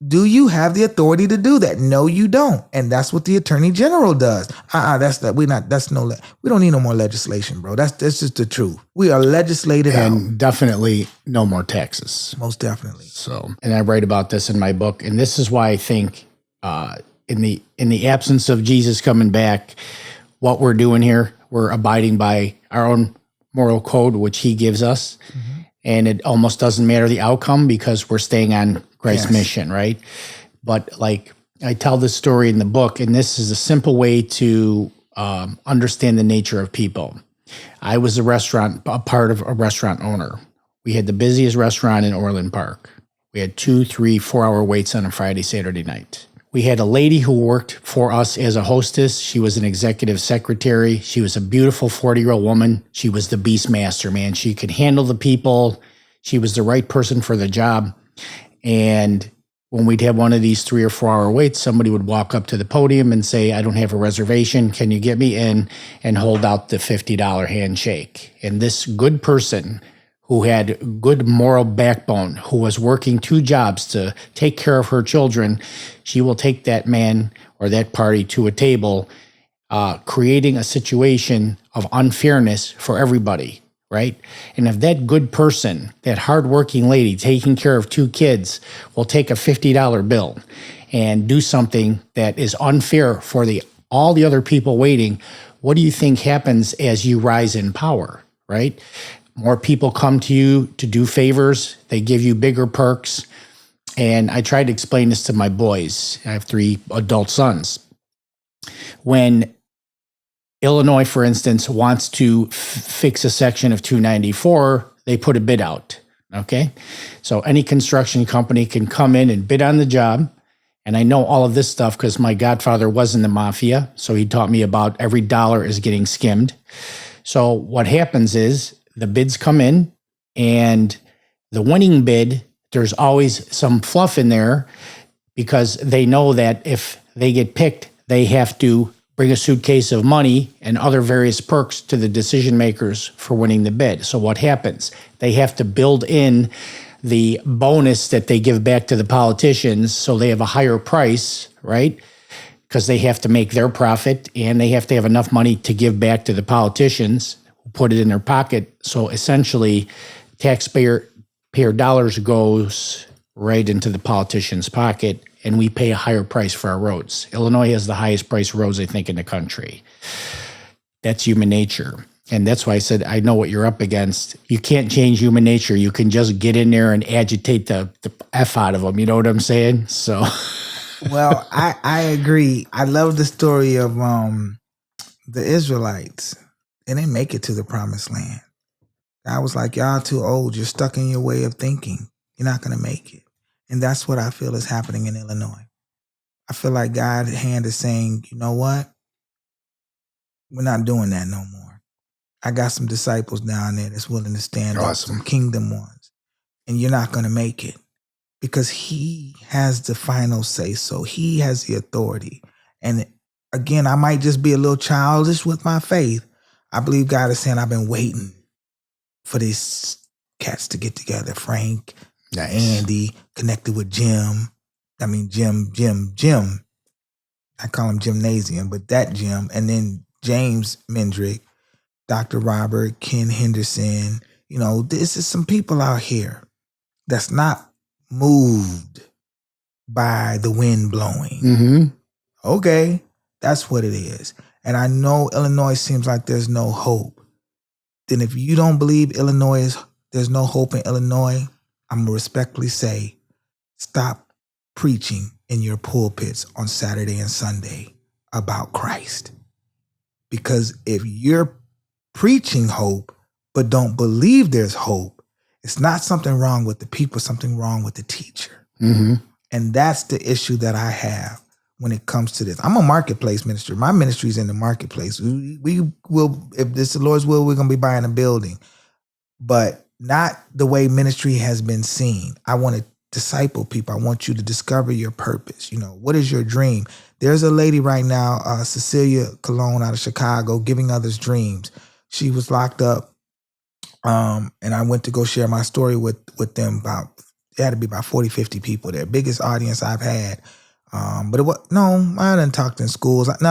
do you have the authority to do that? No, you don't. And that's what the Attorney General does. We don't need no more legislation, bro. That's just the truth. We are legislated out. And definitely no more taxes. Most definitely. So, and I write about this in my book. And this is why I think in the absence of Jesus coming back, what we're doing here, we're abiding by our own moral code, which he gives us. Mm-hmm. And it almost doesn't matter the outcome because we're staying on Christ's mission, right? But like I tell this story in the book, and this is a simple way to understand the nature of people. I was a part of a restaurant owner. We had the busiest restaurant in Orland Park. We had 2, 3, 4-hour waits on a Friday, Saturday night. We had a lady who worked for us as a hostess. She was an executive secretary. She was a beautiful 40-year-old woman. She was the beast master, man. She could handle the people. She was the right person for the job. And when we'd have one of these 3 or 4-hour waits, somebody would walk up to the podium and say, I don't have a reservation. Can you get me in? And hold out the $50 handshake. And this good person who had good moral backbone, who was working 2 jobs to take care of her children, she will take that man or that party to a table, creating a situation of unfairness for everybody, right? And if that good person, that hardworking lady taking care of 2 kids, will take a $50 bill and do something that is unfair for all the other people waiting, what do you think happens as you rise in power, right? More people come to you to do favors. They give you bigger perks. And I tried to explain this to my boys. I have 3 adult sons. When Illinois, for instance, wants to fix a section of 294, they put a bid out, okay? So any construction company can come in and bid on the job. And I know all of this stuff because my godfather was in the mafia. So he taught me about every dollar is getting skimmed. So what happens is, the bids come in, and the winning bid, there's always some fluff in there because they know that if they get picked, they have to bring a suitcase of money and other various perks to the decision makers for winning the bid. So what happens? They have to build in the bonus that they give back to the politicians so they have a higher price, right? Because they have to make their profit and they have to have enough money to give back to the politicians, put it in their pocket. So essentially, taxpayer payer dollars goes right into the politician's pocket, and we pay a higher price for our roads. Illinois has the highest priced roads, I think, in the country. That's human nature. And that's why I said, I know what you're up against. You can't change human nature. You can just get in there and agitate the F out of them. You know what I'm saying? So, Well, I agree. I love the story of the Israelites. They didn't make it to the promised land. I was like, y'all too old. You're stuck in your way of thinking. You're not going to make it. And that's what I feel is happening in Illinois. I feel like God's hand is saying, you know what? We're not doing that no more. I got some disciples down there that's willing to stand up, some kingdom ones. And you're not going to make it because he has the final say so. He has the authority. And again, I might just be a little childish with my faith. I believe God is saying, I've been waiting for these cats to get together. Frank, Andy, connected with Jim. Jim. I call him Gymnasium, but that Jim. And then James Mendrick, Dr. Robert, Ken Henderson. You know, this is some people out here that's not moved by the wind blowing. Mm-hmm. Okay, that's what it is. And I know Illinois seems like there's no hope. Then if you don't believe there's no hope in Illinois, I'm going to respectfully say, stop preaching in your pulpits on Saturday and Sunday about Christ. Because if you're preaching hope, but don't believe there's hope, it's not something wrong with the people, something wrong with the teacher. Mm-hmm. And that's the issue that I have when it comes to this. I'm a marketplace minister. My ministry is in the marketplace. We will, if this is the Lord's will, we're going to be buying a building, but not the way ministry has been seen. I want to disciple people. I want you to discover your purpose. You know, what is your dream? There's a lady right now, Cecilia Cologne out of Chicago, giving others dreams. She was locked up. And I went to go share my story with them. It had to be about 40, 50 people there. Biggest audience I've had. But I didn't talk in schools. It's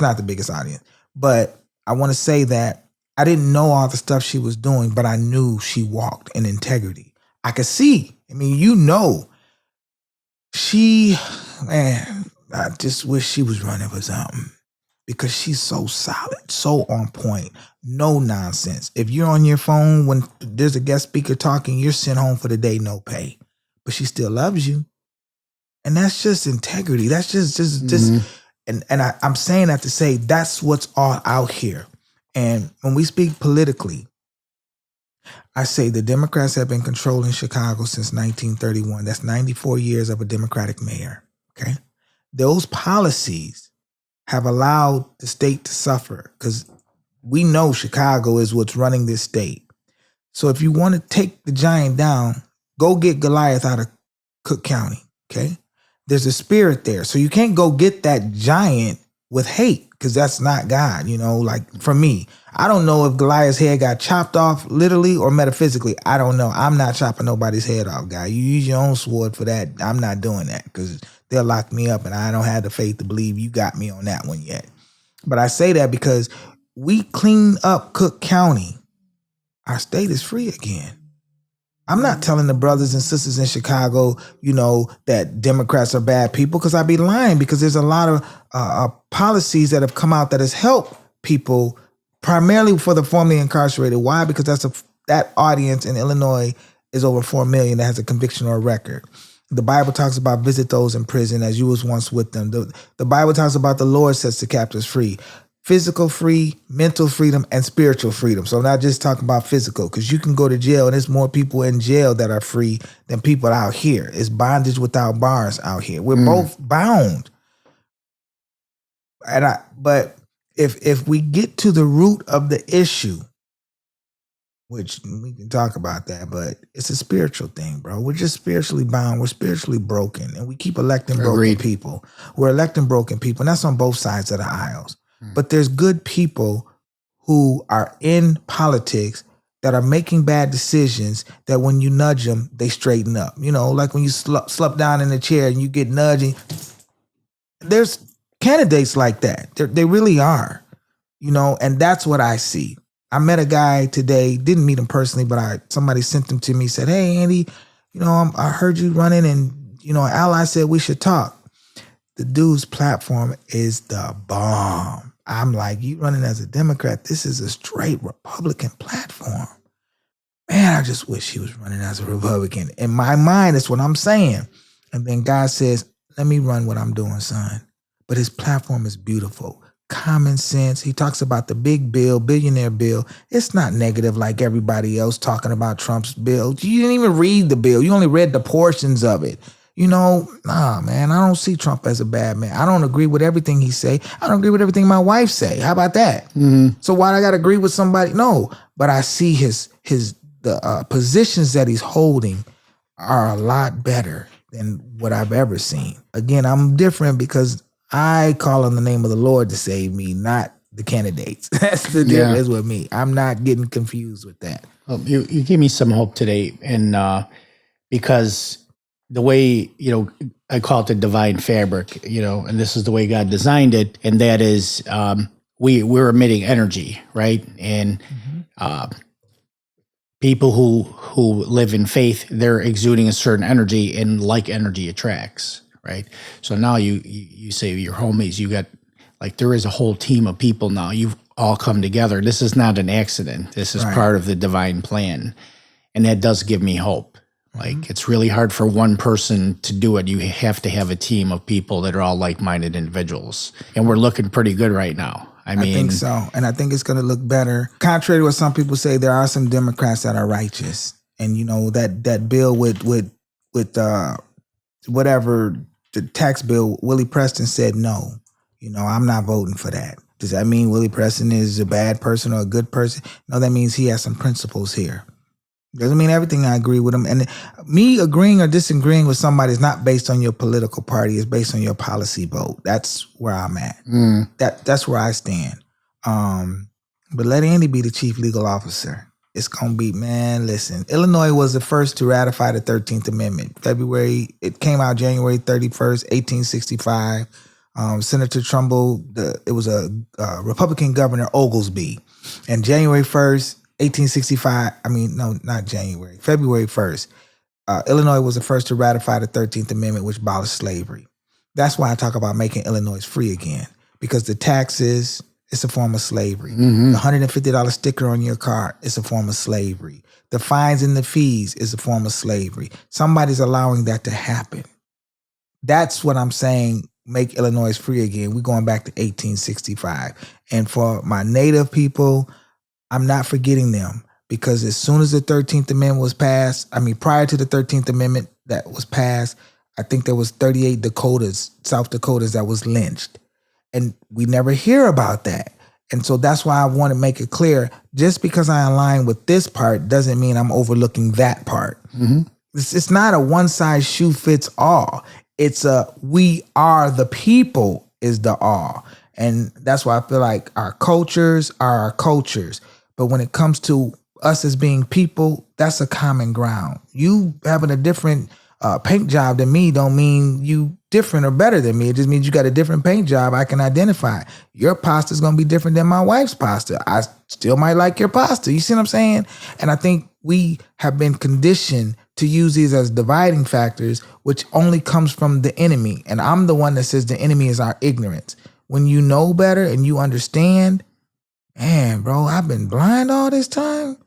not the biggest audience. But I want to say that I didn't know all the stuff she was doing, but I knew she walked in integrity. I could see. I mean, I just wish she was running for something because she's so solid, so on point, no nonsense. If you're on your phone when there's a guest speaker talking, you're sent home for the day, no pay, but she still loves you. And that's just integrity. That's just and I'm saying that to say that's what's all out here. And when we speak politically, I say the Democrats have been controlling Chicago since 1931. That's 94 years of a Democratic mayor. Okay. Those policies have allowed the state to suffer because we know Chicago is what's running this state. So if you want to take the giant down, go get Goliath out of Cook County. Okay. There's a spirit there. So you can't go get that giant with hate because that's not God. You know, like for me, I don't know if Goliath's head got chopped off literally or metaphysically. I don't know. I'm not chopping nobody's head off, guy. You use your own sword for that. I'm not doing that because they'll lock me up and I don't have the faith to believe you got me on that one yet. But I say that because we clean up Cook County. Our state is free again. I'm not telling the brothers and sisters in Chicago, you know, that Democrats are bad people because I'd be lying because there's a lot of policies that have come out that has helped people primarily for the formerly incarcerated. Why? Because that audience in Illinois is over 4 million that has a conviction or a record. The Bible talks about visit those in prison as you was once with them. The Bible talks about the Lord sets the captives free. Physical free, mental freedom, and spiritual freedom. So I'm not just talking about physical, because you can go to jail and there's more people in jail that are free than people out here. It's bondage without bars out here. We're both bound. But if we get to the root of the issue, which we can talk about that, but it's a spiritual thing, bro. We're just spiritually bound. We're spiritually broken, and we keep electing broken people. We're electing broken people, and that's on both sides of the aisles. But there's good people who are in politics that are making bad decisions that when you nudge them, they straighten up. You know, like when you slump down in the chair and you get nudging. There's candidates like that. They really are, you know, and that's what I see. I met a guy today, didn't meet him personally, but somebody sent him to me, said, hey, Andy, I heard you running and, Ally said we should talk. The dude's platform is the bomb. I'm like, you running as a Democrat, this is a straight Republican platform. Man, I just wish he was running as a Republican. In my mind, that's what I'm saying. And then God says, let me run what I'm doing, son. But his platform is beautiful. Common sense. He talks about the big bill, billionaire bill. It's not negative like everybody else talking about Trump's bill. You didn't even read the bill. You only read the portions of it. Nah, man, I don't see Trump as a bad man. I don't agree with everything he say. I don't agree with everything my wife say. How about that? Mm-hmm. So why do I got to agree with somebody? No, but I see the positions that he's holding are a lot better than what I've ever seen. Again, I'm different because I call on the name of the Lord to save me, not the candidates. That's the difference with me. I'm not getting confused with that. Well, you gave me some hope today, and because the way, I call it the divine fabric, and this is the way God designed it, and that is we're emitting energy, right? And people who live in faith, they're exuding a certain energy, and like energy attracts, right? So now you say your homies, you got, like, there is a whole team of people now. You've all come together. This is not an accident. This is part of the divine plan. And that does give me hope. Like, it's really hard for one person to do it. You have to have a team of people that are all like-minded individuals. And we're looking pretty good right now. I think so. And I think it's going to look better. Contrary to what some people say, there are some Democrats that are righteous. And, that bill with whatever, the tax bill, Willie Preston said no. I'm not voting for that. Does that mean Willie Preston is a bad person or a good person? No, that means he has some principles here. Doesn't mean everything I agree with him. And me agreeing or disagreeing with somebody is not based on your political party. It's based on your policy vote. That's where I'm at. That's where I stand. But let Andy be the chief legal officer. It's going to be, man, listen. Illinois was the first to ratify the 13th Amendment. It came out January 31st, 1865. Senator Trumbull, it was a Republican governor, Oglesby. And January 1st, 1865, February 1st, Illinois was the first to ratify the 13th Amendment, which abolished slavery. That's why I talk about making Illinois free again, because the taxes, it's a form of slavery. The $150 sticker on your car is a form of slavery. The fines and the fees is a form of slavery. Somebody's allowing that to happen. That's what I'm saying, make Illinois free again. We're going back to 1865. And for my Native people, I'm not forgetting them, because as soon as the 13th Amendment was passed, prior to the 13th Amendment that was passed, I think there was 38 South Dakotas that was lynched. And we never hear about that. And so that's why I want to make it clear, just because I align with this part doesn't mean I'm overlooking that part. It's not a one size shoe fits all. It's we are the people is the all. And that's why I feel like our cultures are our cultures. But when it comes to us as being people, that's a common ground. You having a different paint job than me don't mean you different or better than me. It just means you got a different paint job I can identify. Your pasta is going to be different than my wife's pasta. I still might like your pasta. You see what I'm saying? And I think we have been conditioned to use these as dividing factors, which only comes from the enemy. And I'm the one that says the enemy is our ignorance. When you know better and you understand, man, bro, I've been blind all this time.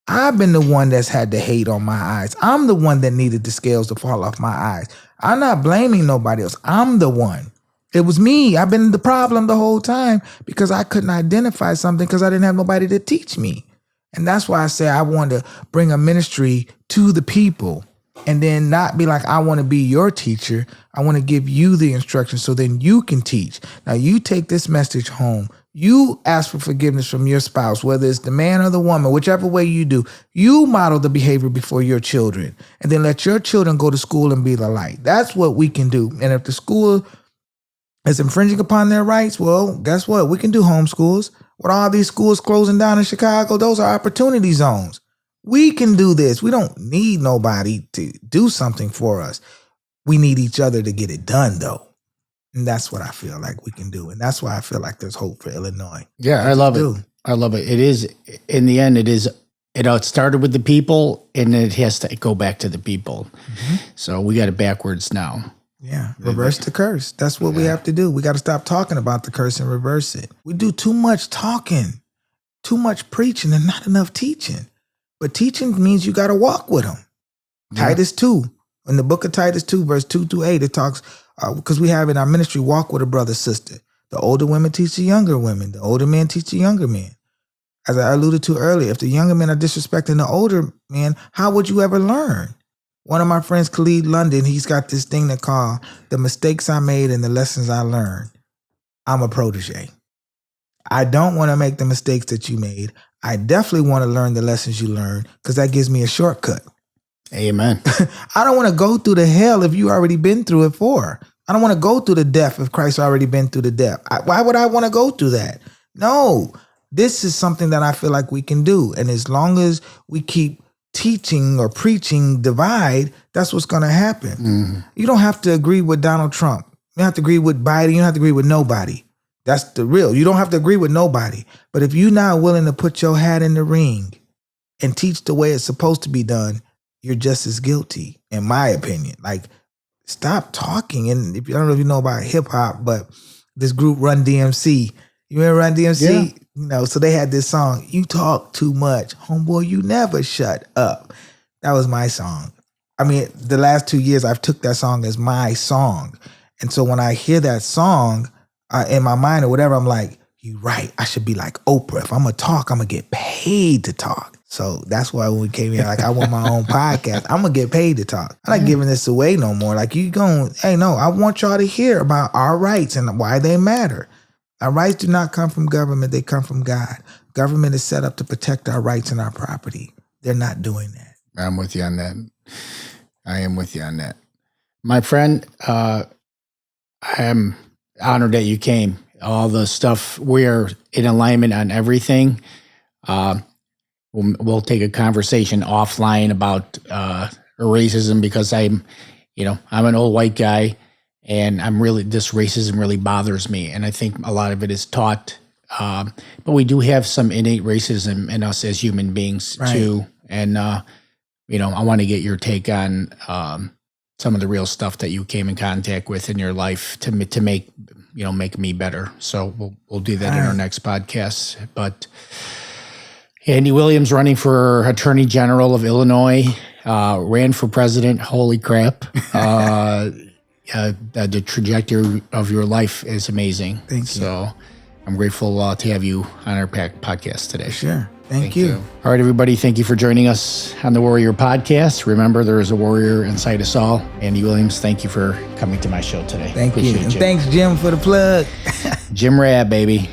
I've been the one that's had the hate on my eyes. I'm the one that needed the scales to fall off my eyes. I'm not blaming nobody else. I'm the one. It was me. I've been the problem the whole time because I couldn't identify something because I didn't have nobody to teach me. And that's why I say I want to bring a ministry to the people and then not be like, I want to be your teacher. I want to give you the instructions so then you can teach. Now you take this message home. You ask for forgiveness from your spouse, whether it's the man or the woman, whichever way you do. You model the behavior before your children and then let your children go to school and be the light. That's what we can do. And if the school is infringing upon their rights, well, guess what? We can do homeschools. With all these schools closing down in Chicago, those are opportunity zones. We can do this. We don't need nobody to do something for us. We need each other to get it done, though. And that's what I feel like we can do. And that's why I feel like there's hope for Illinois. Yeah, I love it. I love it. It is, in the end, it started with the people, and it has to go back to the people. Mm-hmm. So we got it backwards now. Yeah, reverse the curse. That's what we have to do. We got to stop talking about the curse and reverse it. We do too much talking, too much preaching, and not enough teaching. But teaching means you got to walk with them. Yeah. Titus 2, in the book of Titus 2, verse 2-8, it talks, because we have in our ministry, walk with a brother, sister. The older women teach the younger women. The older men teach the younger men. As I alluded to earlier, if the younger men are disrespecting the older men, how would you ever learn? One of my friends, Khalid London, he's got this thing that called The Mistakes I Made and the Lessons I Learned. I'm a protege. I don't want to make the mistakes that you made. I definitely want to learn the lessons you learned because that gives me a shortcut. Amen. I don't want to go through the hell if you already been through it for. I don't want to go through the death if Christ already been through the death. Why would I want to go through that? No, this is something that I feel like we can do. And as long as we keep teaching or preaching divide, that's what's going to happen. Mm-hmm. You don't have to agree with Donald Trump. You don't have to agree with Biden. You don't have to agree with nobody. That's the real. You don't have to agree with nobody. But if you're not willing to put your hat in the ring and teach the way it's supposed to be done, you're just as guilty, in my opinion. Like, stop talking. And if I don't know if you know about hip hop, but this group Run DMC, you remember Run DMC? Yeah. You know, so they had this song, "You Talk Too Much, Homeboy, You Never Shut Up." That was my song. I mean, the last 2 years, I've took that song as my song. And so when I hear that song in my mind or whatever, I'm like, you're right. I should be like Oprah. If I'm going to talk, I'm going to get paid to talk. So that's why when we came here, like, I want my own podcast. I'm going to get paid to talk. I'm not giving this away no more. Like, you going, hey, no, I want y'all to hear about our rights and why they matter. Our rights do not come from government. They come from God. Government is set up to protect our rights and our property. They're not doing that. I'm with you on that. I am with you on that. My friend, I am honored that you came. All the stuff, we're in alignment on everything. We'll take a conversation offline about racism because I'm an old white guy, and this racism really bothers me. And I think a lot of it is taught, but we do have some innate racism in us as human beings too. And I want to get your take on some of the real stuff that you came in contact with in your life to make me better. So we'll do that in our next podcast. But Andy Williams running for Attorney General of Illinois, ran for president. Holy crap. The trajectory of your life is amazing. Thank you. So I'm grateful to have you on our podcast today. Sure. Thank you. All right, everybody. Thank you for joining us on the Warrior Podcast. Remember, there is a warrior inside us all. Andy Williams, thank you for coming to my show today. Thank you. And thanks, Jim, for the plug. Jim Rab, baby.